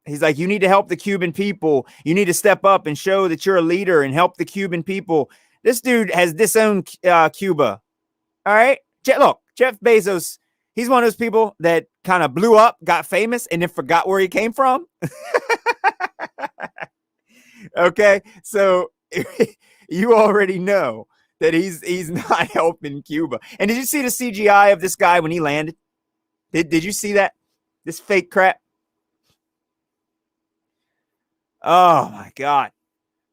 he's like, you need to help the Cuban people. You need to step up and show that you're a leader and help the Cuban people. This dude has disowned Cuba. All right. Look, Jeff Bezos, he's one of those people that kind of blew up, got famous, and then forgot where he came from. Okay. So you already know that he's not helping Cuba. And did you see the CGI of this guy when he landed? Did you see that? This fake crap? Oh my God.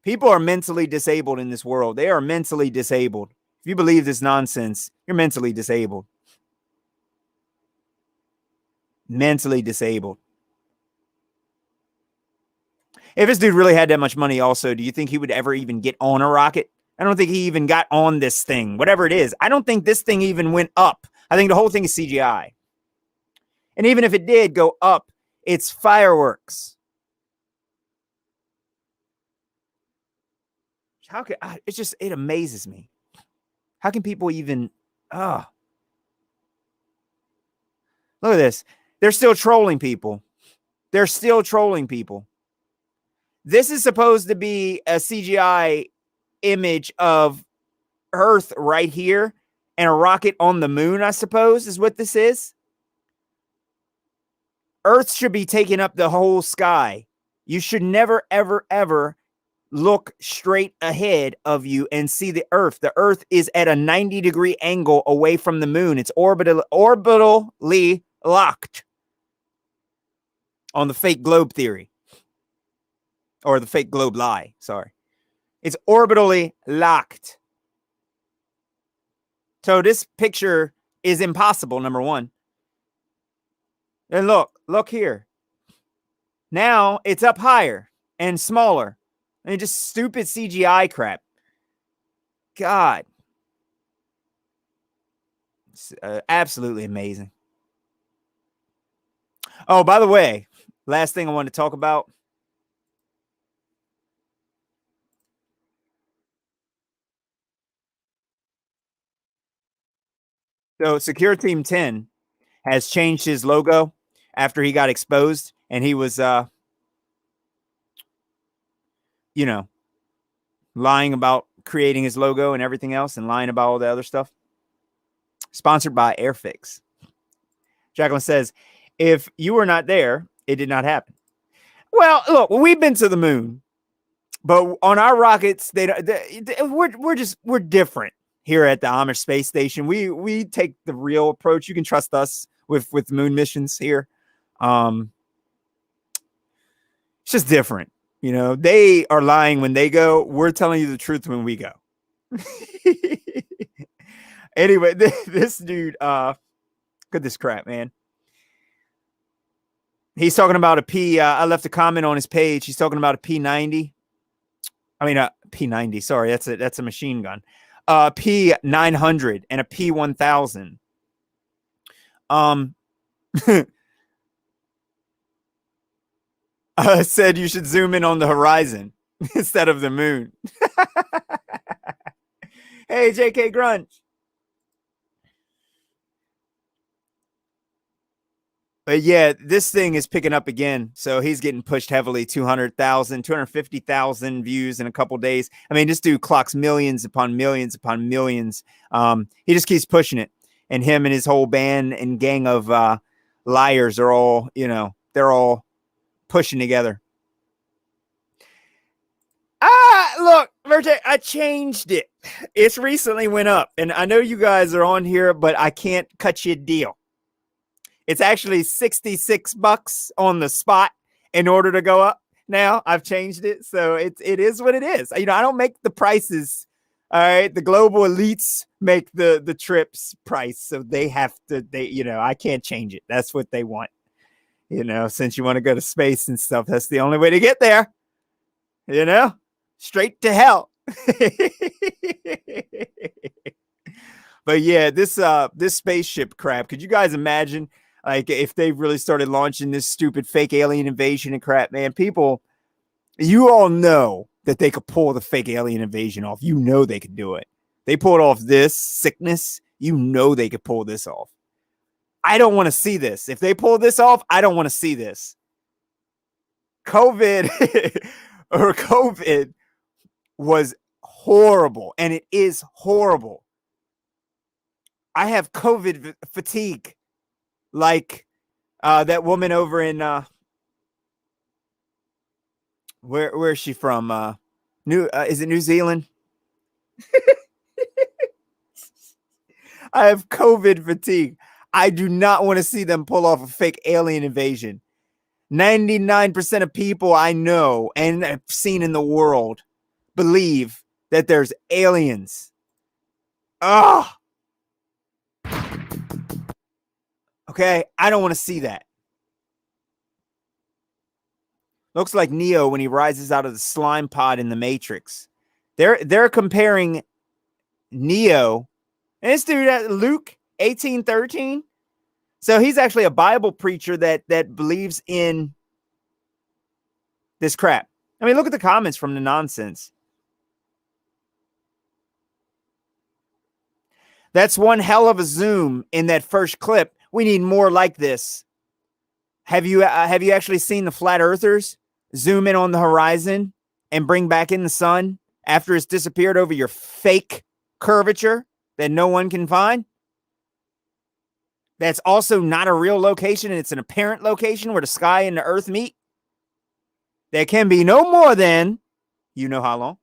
People are mentally disabled in this world. They are mentally disabled. If you believe this nonsense, you're mentally disabled. Mentally disabled. If this dude really had that much money also, do you think he would ever even get on a rocket? I don't think he even got on this thing, whatever it is. I don't think this thing even went up. I think the whole thing is CGI. And even if it did go up, it's fireworks. How can it amazes me. How can people even Look at this. They're still trolling people. They're still trolling people. This is supposed to be a CGI image of Earth right here and a rocket on the moon, I suppose, is what this is. Earth should be taking up the whole sky. You should never, ever, ever look straight ahead of you and see the Earth. The Earth is at a 90-degree angle away from the moon. It's orbitally locked on the fake globe theory. Or the fake globe lie, sorry. It's orbitally locked. So this picture is impossible, number one. And look here. Now it's up higher and smaller. And just stupid CGI crap. God. It's absolutely amazing. Oh, by the way, last thing I want to talk about. So Secure Team 10 has changed his logo after he got exposed, and he was lying about creating his logo and everything else and lying about all the other stuff. Sponsored by Airfix. Jacqueline says, if you were not there, it did not happen. Well, look, we've been to the moon, but on our rockets, we're different here at the Amish Space Station. We take the real approach. You can trust us with moon missions here. It's just different. You know, they are lying when they go. We're telling you the truth when we go. Anyway, this dude, look at this crap, man. He's talking about a P. I left a comment on his page. He's talking about a P90. I mean, P90. Sorry, that's a machine gun. P900 and a P1000. Said you should zoom in on the horizon instead of the moon. Hey, JK Grunch. But yeah, this thing is picking up again. So he's getting pushed heavily. 200,000, 250,000 views in a couple days. I mean, this dude clocks millions upon millions upon millions. He just keeps pushing it. And him and his whole band and gang of liars are all, they're all pushing together. Look, Virgil, I changed it. It's recently went up. And I know you guys are on here, but I can't cut you a deal. It's actually $66 on the spot in order to go up. Now I've changed it. So it is what it is. I don't make the prices. All right. The global elites make the trips price. So they have to, I can't change it. That's what they want. Since you want to go to space and stuff, that's the only way to get there. Straight to hell. But yeah, this spaceship crap, could you guys imagine like if they really started launching this stupid fake alien invasion and crap, man? People, you all know that they could pull the fake alien invasion off. They could do it. They pulled off this sickness. They could pull this off. I don't want to see this. If they pull this off, I don't want to see this. COVID was horrible, and it is horrible. I have COVID fatigue, like that woman over in where is she from? Is it New Zealand? I have COVID fatigue. I do not want to see them pull off a fake alien invasion. 99% of people I know and have seen in the world believe that there's aliens. Ah. Okay, I don't want to see that. Looks like Neo when he rises out of the slime pod in the Matrix. They're comparing Neo and this dude Luke 1813. So he's actually a Bible preacher that believes in this crap. I mean, look at the comments from the nonsense. That's one hell of a zoom in that first clip We need more like this. Have you actually seen the flat earthers zoom in on the horizon and bring back in the sun after it's disappeared over your fake curvature that no one can find? That's also not a real location, and it's an apparent location where the sky and the earth meet. There can be no more than you know how long.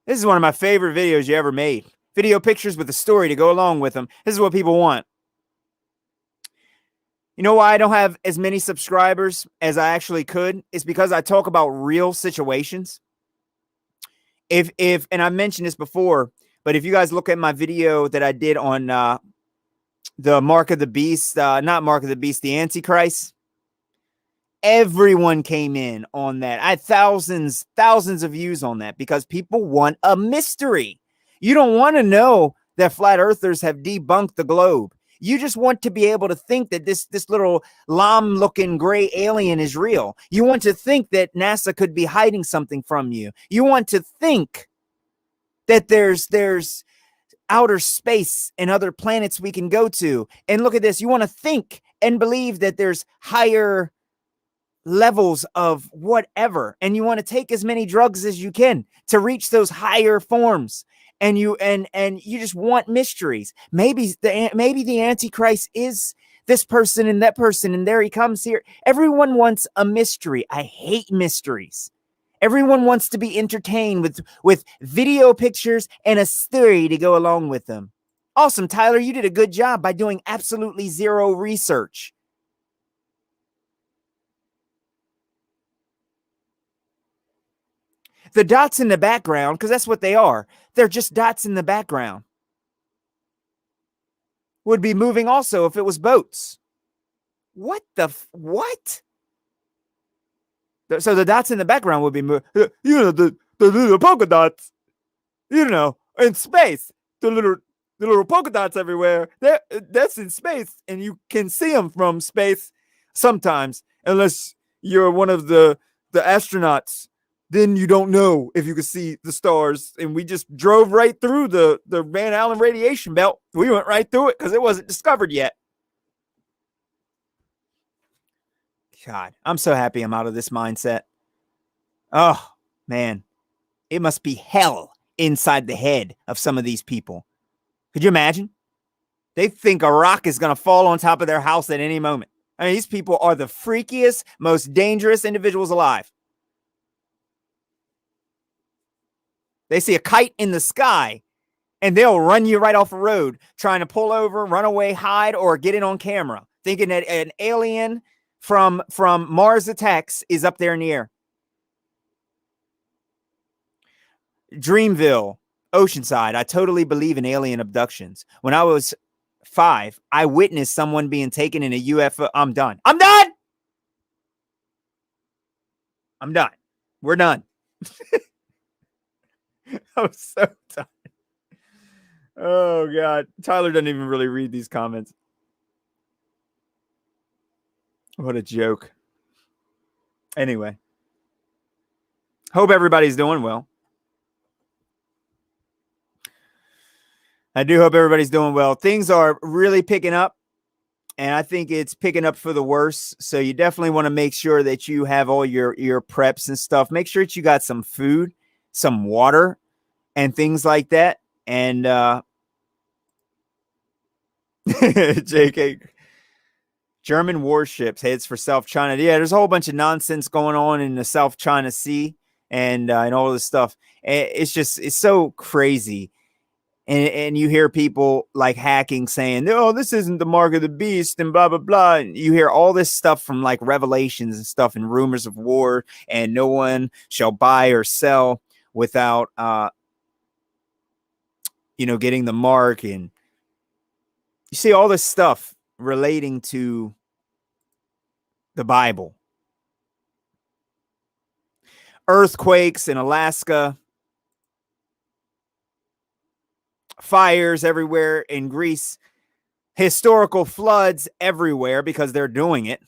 This is one of my favorite videos you ever made. Video pictures with a story to go along with them. This is what people want. You know why I don't have as many subscribers as I actually could? It's because I talk about real situations. If and I mentioned this before, but if you guys look at my video that I did on the Mark of the Beast, not Mark of the Beast, the Antichrist, everyone came in on that. I had thousands of views on that because people want a mystery. You don't want to know that flat earthers have debunked the globe. You just want to be able to think that this little llama-looking gray alien is real. You want to think that NASA could be hiding something from you. You want to think that there's outer space and other planets we can go to. And look at this. You want to think and believe that there's higher levels of whatever, and you want to take as many drugs as you can to reach those higher forms. And you just want mysteries. Maybe the Antichrist is this person and that person, and there he comes here. Everyone wants a mystery. I hate mysteries. Everyone wants to be entertained with video pictures and a story to go along with them. Awesome, Tyler. You did a good job by doing absolutely zero research. The dots in the background, because that's what they are. They're just dots in the background. Would be moving also if it was boats. What the what? So the dots in the background would be moving. You know, the little polka dots. You know, in space, the little polka dots everywhere. That's in space, and you can see them from space sometimes, unless you're one of the astronauts. Then you don't know if you can see the stars. And we just drove right through the Van Allen radiation belt. We went right through it because it wasn't discovered yet. God, I'm so happy I'm out of this mindset. Oh, man. It must be hell inside the head of some of these people. Could you imagine? They think a rock is going to fall on top of their house at any moment. I mean, these people are the freakiest, most dangerous individuals alive. They see a kite in the sky, and they'll run you right off a road, trying to pull over, run away, hide, or get it on camera, thinking that an alien from Mars Attacks is up there in the air. Dreamville, Oceanside. I totally believe in alien abductions. When I was 5, I witnessed someone being taken in a UFO. I'm done. I'm done. I'm done. We're done. I'm so tired. Oh, God. Tyler doesn't even really read these comments. What a joke. Anyway. Hope everybody's doing well. I do hope everybody's doing well. Things are really picking up, and I think it's picking up for the worse. So you definitely want to make sure that you have all your preps and stuff. Make sure that you got some food, some water, and things like that. And JK, German warships heads for South China. Yeah, there's a whole bunch of nonsense going on in the South China Sea and all this stuff. It's so crazy. And you hear people like hacking saying, "Oh, this isn't the mark of the beast," and blah blah blah. And you hear all this stuff from like Revelations and stuff and rumors of war, and no one shall buy or sell without getting the mark. And you see all this stuff relating to the Bible. Earthquakes in Alaska, fires everywhere in Greece, historical floods everywhere because they're doing it.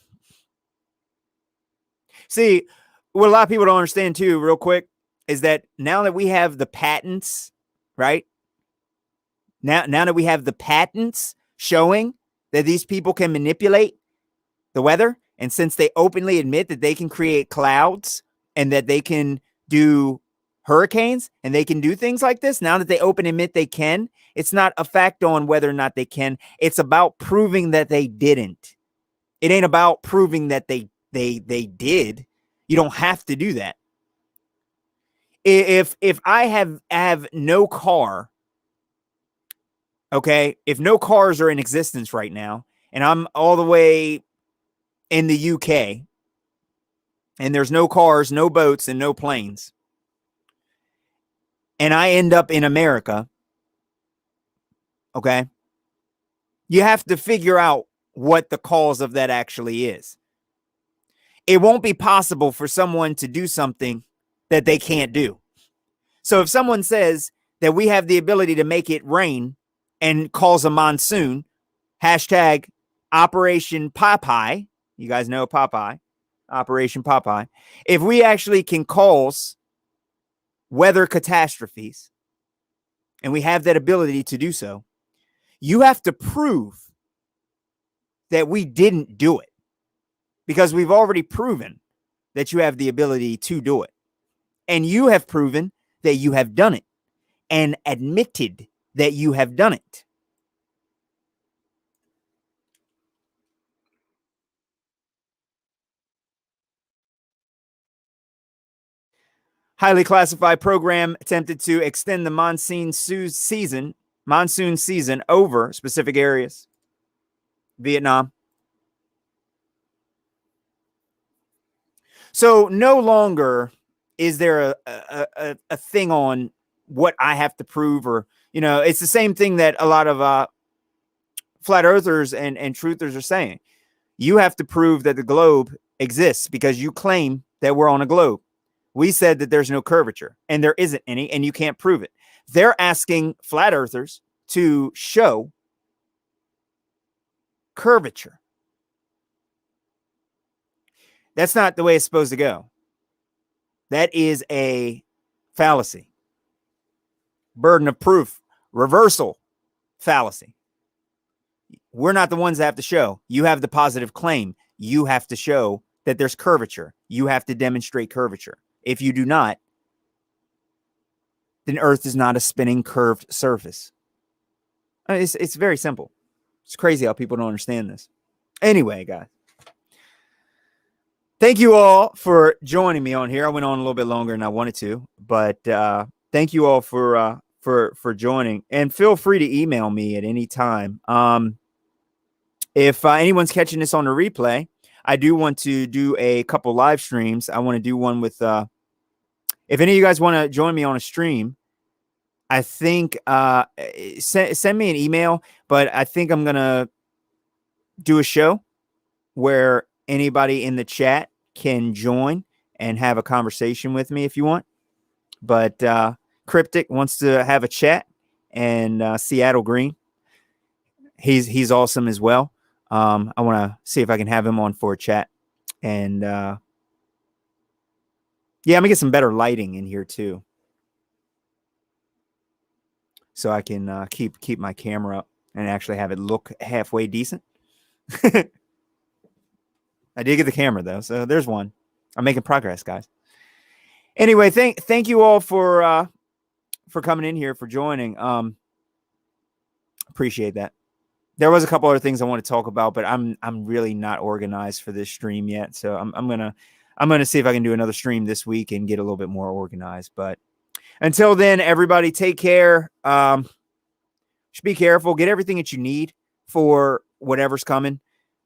See, what a lot of people don't understand too, real quick, is that now that we have the patents, right? Now that we have the patents showing that these people can manipulate the weather, and since they openly admit that they can create clouds and that they can do hurricanes and they can do things like this, now that they openly admit they can, it's not a fact on whether or not they can. It's about proving that they didn't. It ain't about proving that they did. You don't have to do that. If I have no car, okay, if no cars are in existence right now, and I'm all the way in the UK, and there's no cars, no boats, and no planes, and I end up in America, okay, you have to figure out what the cause of that actually is. It won't be possible for someone to do something that they can't do. So if someone says that we have the ability to make it rain and cause a monsoon, hashtag Operation Popeye, you guys know Popeye, Operation Popeye. If we actually can cause weather catastrophes and we have that ability to do so, you have to prove that we didn't do it, because we've already proven that you have the ability to do it. And you have proven that you have done it and admitted that you have done it. Highly classified program attempted to extend the monsoon season over specific areas. Vietnam. So no longer is there a thing on what I have to prove, or, it's the same thing that a lot of flat earthers and truthers are saying. You have to prove that the globe exists because you claim that we're on a globe. We said that there's no curvature, and there isn't any, and you can't prove it. They're asking flat earthers to show curvature. That's not the way it's supposed to go. That is a fallacy. Burden of proof, reversal fallacy. We're not the ones that have to show. You have the positive claim. You have to show that there's curvature. You have to demonstrate curvature. If you do not, then Earth is not a spinning curved surface. It's very simple. It's crazy how people don't understand this. Anyway, guys, thank you all for joining me on here. I went on a little bit longer than I wanted to, but thank you all for joining. And feel free to email me at any time. If anyone's catching this on the replay, I do want to do a couple live streams. I want to do one with, if any of you guys want to join me on a stream, I think send me an email, but I think I'm going to do a show where anybody in the chat can join and have a conversation with me if you want. But Cryptic wants to have a chat, and Seattle Green, he's awesome as well. I want to see if I can have him on for a chat. And yeah, I'm gonna get some better lighting in here too, so I can keep my camera up and actually have it look halfway decent. I did get the camera though, so there's one. I'm making progress, guys. Anyway, thank you all for coming in here, for joining. Appreciate that. There was a couple other things I want to talk about, but I'm really not organized for this stream yet. So I'm gonna see if I can do another stream this week and get a little bit more organized. But until then, everybody take care. Just be careful. Get everything that you need for whatever's coming.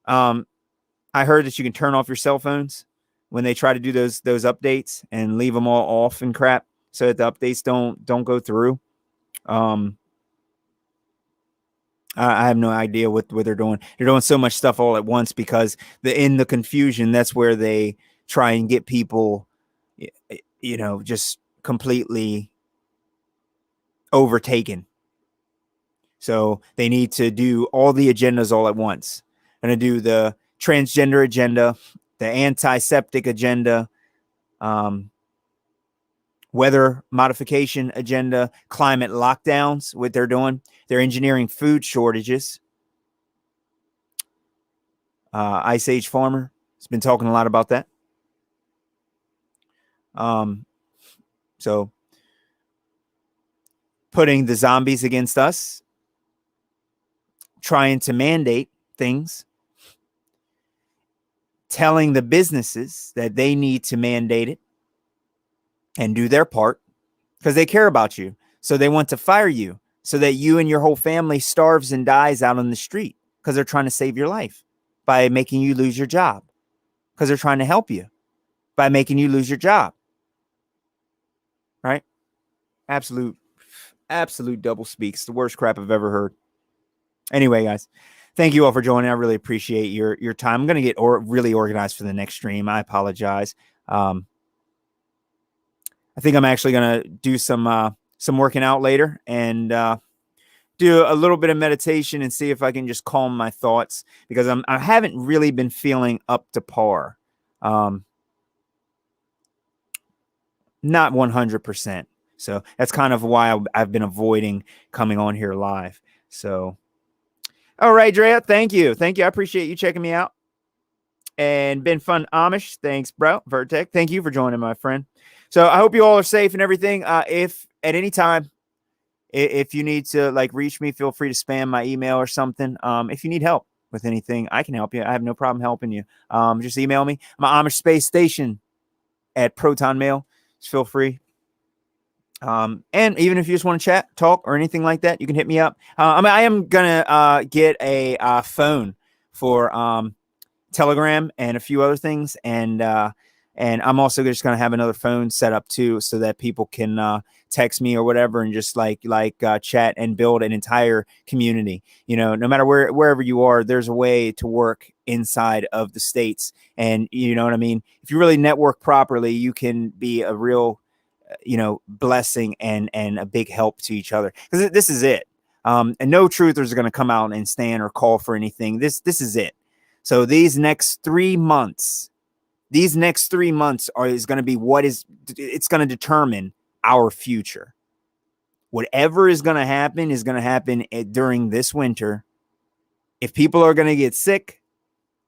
I heard that you can turn off your cell phones when they try to do those updates and leave them all off and crap, so that the updates don't go through. I have no idea what they're doing. They're doing so much stuff all at once because in the confusion, that's where they try and get people, just completely overtaken. So they need to do all the agendas all at once. They're going to do the transgender agenda, the antiseptic agenda, weather modification agenda, climate lockdowns, what they're doing. They're engineering food shortages. Ice Age Farmer has been talking a lot about that. So putting the zombies against us, trying to mandate things, telling the businesses that they need to mandate it and do their part because they care about you. So they want to fire you so that you and your whole family starves and dies out on the street because they're trying to save your life by making you lose your job, because they're trying to help you by making you lose your job. Right? Absolute double speaks. The worst crap I've ever heard. Anyway, guys, thank you all for joining. I really appreciate your time. I'm going to get really organized for the next stream. I apologize. I think I'm actually going to do some working out later and do a little bit of meditation and see if I can just calm my thoughts, because I haven't really been feeling up to par. Not 100%. So that's kind of why I've been avoiding coming on here live. So, all right, Drea, thank you. I appreciate you checking me out. And been fun, Amish. Thanks, bro. Vertec, thank you for joining, my friend. So I hope you all are safe and everything. If at any time, if you need to reach me, feel free to spam my email or something. If you need help with anything, I can help you. I have no problem helping you. Just email me. I'm Amish Space Station at Proton Mail. Just feel free. And even if you just want to chat, talk, or anything like that, you can hit me up. I am gonna get a phone for Telegram and a few other things, and I'm also just gonna have another phone set up too, so that people can text me or whatever, and just chat and build an entire community. No matter wherever you are, there's a way to work inside of the states, and you know what I mean. If you really network properly, you can be a real blessing and a big help to each other, because this is it. And no truthers are going to come out and stand or call for anything. This is it. So these next 3 months is going to be it's going to determine our future. Whatever is going to happen during this winter. If people are going to get sick,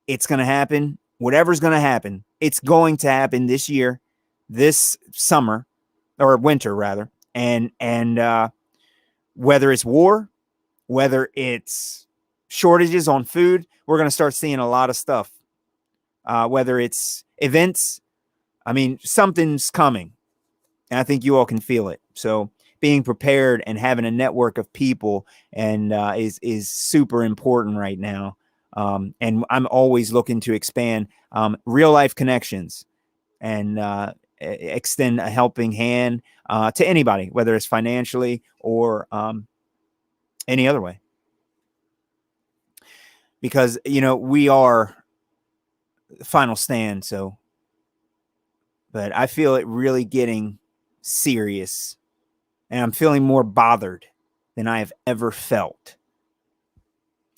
it's going to happen. Whatever's going to happen, it's going to happen this year, this summer, or winter rather. And whether it's war, whether it's shortages on food, we're going to start seeing a lot of stuff. Whether it's events, something's coming, and I think you all can feel it. So being prepared and having a network of people and is super important right now. And I'm always looking to expand real life connections and extend a helping hand to anybody, whether it's financially or any other way. Because, we are the final stand. So, but I feel it really getting serious, and I'm feeling more bothered than I have ever felt.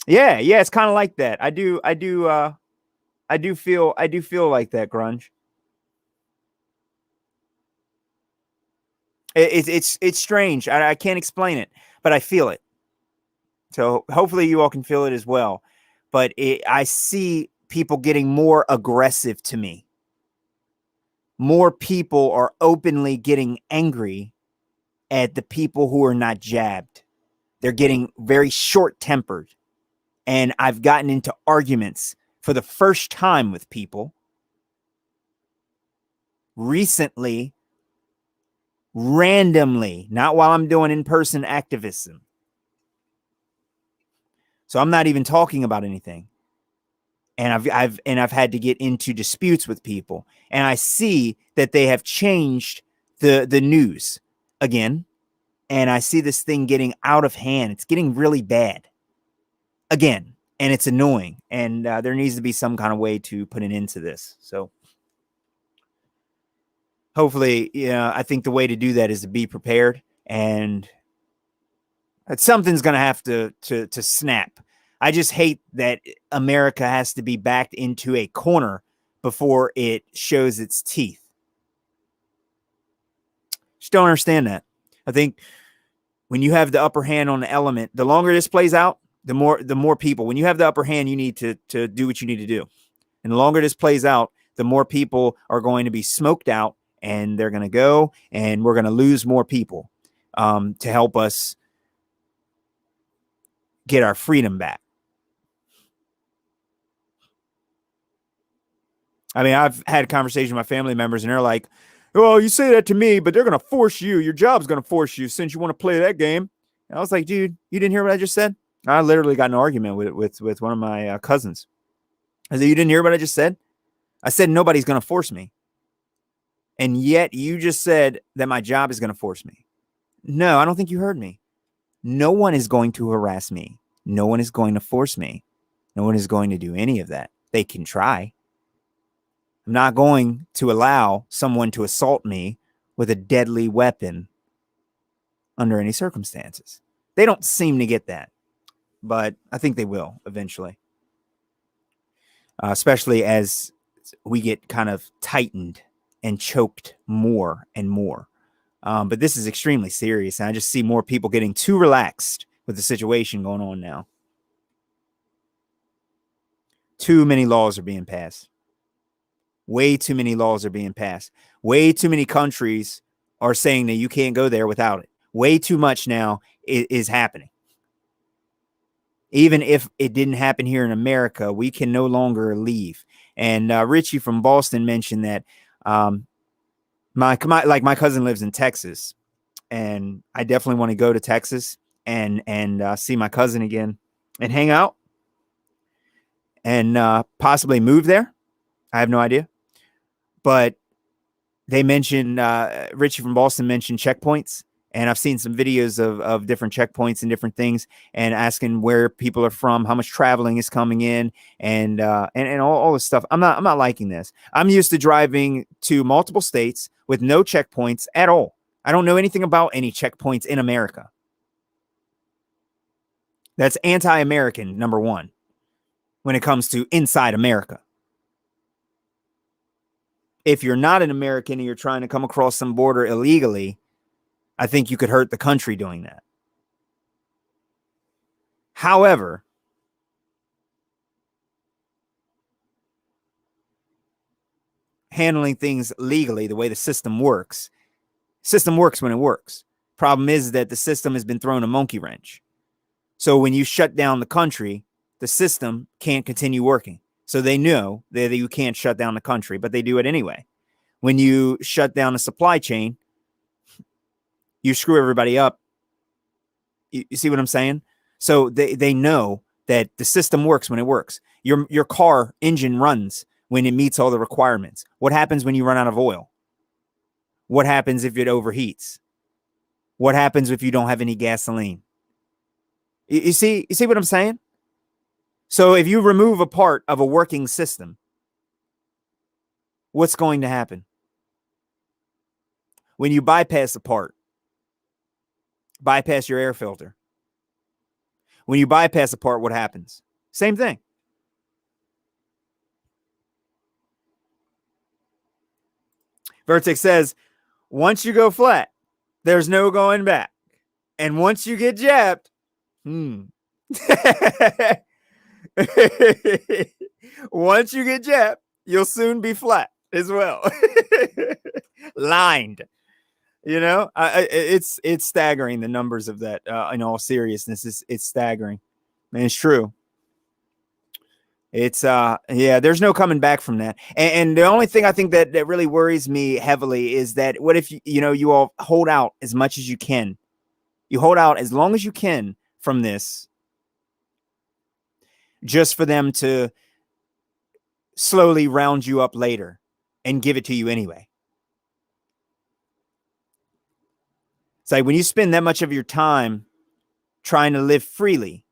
Yeah, it's kind of like that. I do feel like that, Grunge. It's strange. I can't explain it, but I feel it. So hopefully you all can feel it as well. But I see people getting more aggressive to me. More people are openly getting angry at the people who are not jabbed. They're getting very short-tempered. And I've gotten into arguments for the first time with people recently, randomly, not while I'm doing in-person activism. So I'm not even talking about anything. And I've had to get into disputes with people, and I see that they have changed the news again, and I see this thing getting out of hand. It's getting really bad again, and it's annoying. And there needs to be some kind of way to put an end to this. So hopefully, I think the way to do that is to be prepared, and something's going to have to snap. I just hate that America has to be backed into a corner before it shows its teeth. Just don't understand that. I think when you have the upper hand on the element, the longer this plays out, the more people. When you have the upper hand, you need to do what you need to do. And the longer this plays out, the more people are going to be smoked out, and they're going to go, and we're going to lose more people to help us get our freedom back. I mean, I've had conversations with my family members, and they're like, well, you say that to me, but they're going to force you. Your job's going to force you since you want to play that game. And I was like, dude, you didn't hear what I just said? I literally got in an argument with one of my cousins. I said, you didn't hear what I just said? I said, nobody's going to force me. And yet you just said that my job is going to force me. No, I don't think you heard me. No one is going to harass me. No one is going to force me. No one is going to do any of that. They can try. I'm not going to allow someone to assault me with a deadly weapon under any circumstances. They don't seem to get that, but I think they will eventually, especially as we get kind of tightened and choked more and more. But this is extremely serious, and I just see more people getting too relaxed with the situation going on now. Too many laws are being passed. Way too many laws are being passed. Way too many countries are saying that you can't go there without it. Way too much now is happening. Even if it didn't happen here in America, we can no longer leave. And Richie from Boston mentioned that my cousin lives in Texas, and I definitely want to go to Texas and see my cousin again and hang out and possibly move there. I have no idea. But they mentioned, Richie from Boston mentioned checkpoints. And I've seen some videos of different checkpoints and different things, and asking where people are from, how much traveling is coming in, and all this stuff. I'm not liking this. I'm used to driving to multiple states with no checkpoints at all. I don't know anything about any checkpoints in America. That's anti-American, number one, when it comes to inside America. If you're not an American and you're trying to come across some border illegally, I think you could hurt the country doing that. However, handling things legally, the way the system works when it works. Problem is that the system has been thrown a monkey wrench. So when you shut down the country, the system can't continue working. So they know that you can't shut down the country, but they do it anyway. When you shut down the supply chain, you screw everybody up. You see what I'm saying? So they know that the system works when it works. Your car engine runs when it meets all the requirements. What happens when you run out of oil? What happens if it overheats? What happens if you don't have any gasoline? You see what I'm saying? So if you remove a part of a working system, what's going to happen? When you bypass a part, bypass your air filter. When you bypass a part, what happens? Same thing. Vertex says, once you go flat, there's no going back. And once you get jabbed, once you get jabbed, you'll soon be flat as well. Lined. You know, it's staggering, the numbers of that. In all seriousness, it's staggering. And it's true. It's there's no coming back from that. And the only thing I think that really worries me heavily is that what if you all hold out as much as you can. You hold out as long as you can from this, just for them to slowly round you up later and give it to you anyway. It's like when you spend that much of your time trying to live freely,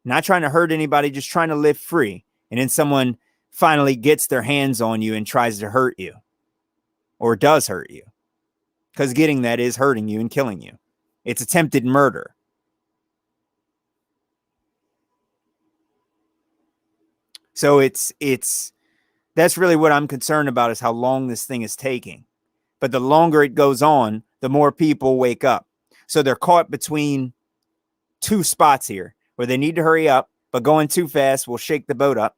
not trying to hurt anybody, just trying to live free, and then someone finally gets their hands on you and tries to hurt you, or does hurt you, because getting that is hurting you and killing you. It's attempted murder. So that's really what I'm concerned about, is how long this thing is taking. But the longer it goes on, the more people wake up. So they're caught between two spots here where they need to hurry up, but going too fast will shake the boat up.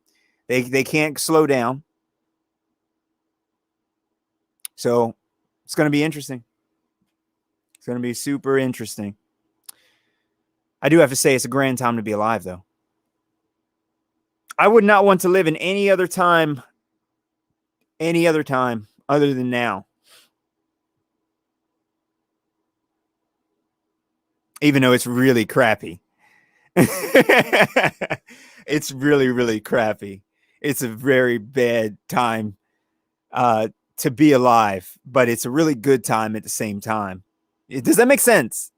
They can't slow down. So it's going to be interesting. It's going to be super interesting. I do have to say it's a grand time to be alive, though. I would not want to live in any other time other than now. Even though it's really crappy. It's really, really crappy. It's a very bad time to be alive, but it's a really good time at the same time. Does that make sense?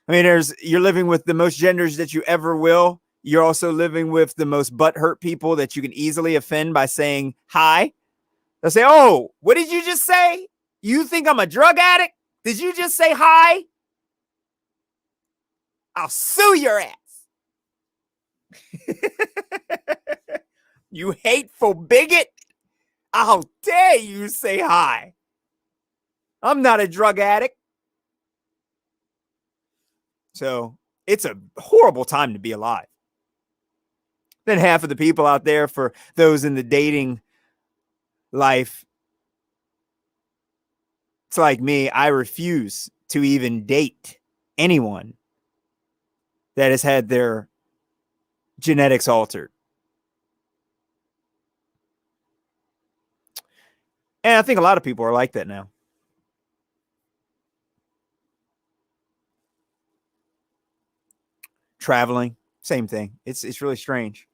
I mean, you're living with the most genders that you ever will. You're also living with the most butthurt people that you can easily offend by saying hi. They'll say, "Oh, what did you just say? You think I'm a drug addict? Did you just say hi? I'll sue your ass." You hateful bigot. How dare you say hi? I'm not a drug addict. So it's a horrible time to be alive. Then half of the people out there, for those in the dating life, it's like me. I refuse to even date anyone that has had their genetics altered. And I think a lot of people are like that now. Traveling, same thing. It's really strange.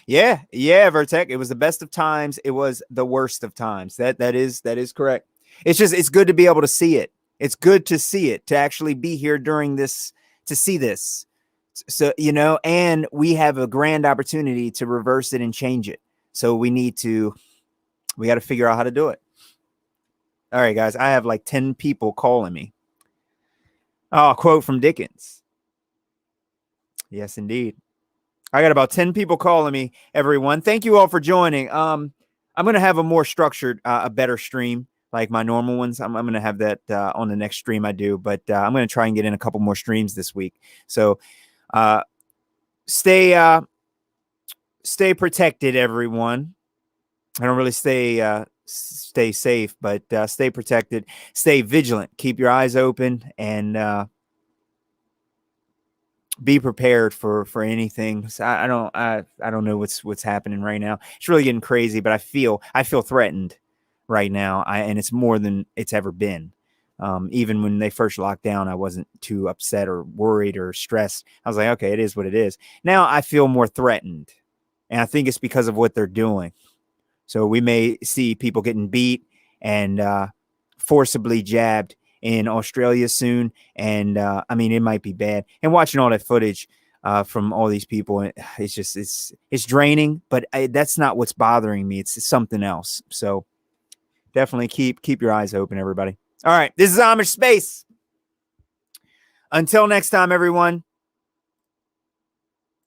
Yeah, Vertec. It was the best of times. It was the worst of times. That is correct. It's good to be able to see it. It's good to see it, to actually be here during this, to see this. So, and we have a grand opportunity to reverse it and change it. So we got to figure out how to do it. All right, guys, I have like 10 people calling me. Oh, a quote from Dickens. Yes, indeed. I got about 10 people calling me, everyone. Thank you all for joining. I'm going to have a more structured, a better stream like my normal ones. I'm going to have that on the next stream I do, but I'm going to try and get in a couple more streams this week. So stay protected, everyone. I don't really stay safe, but stay protected, stay vigilant, keep your eyes open, and be prepared for anything. I don't know what's happening right now. It's really getting crazy, but I feel threatened right now. And it's more than it's ever been. Even when they first locked down, I wasn't too upset or worried or stressed. I was like, okay, it is what it is. Now I feel more threatened, and I think it's because of what they're doing. So we may see people getting beat and forcibly jabbed in Australia soon. And I mean, it might be bad. And watching all that footage from all these people, it's just, it's draining, but that's not what's bothering me. It's something else. So definitely keep your eyes open, everybody. All right. This is Amish Space. Until next time, everyone.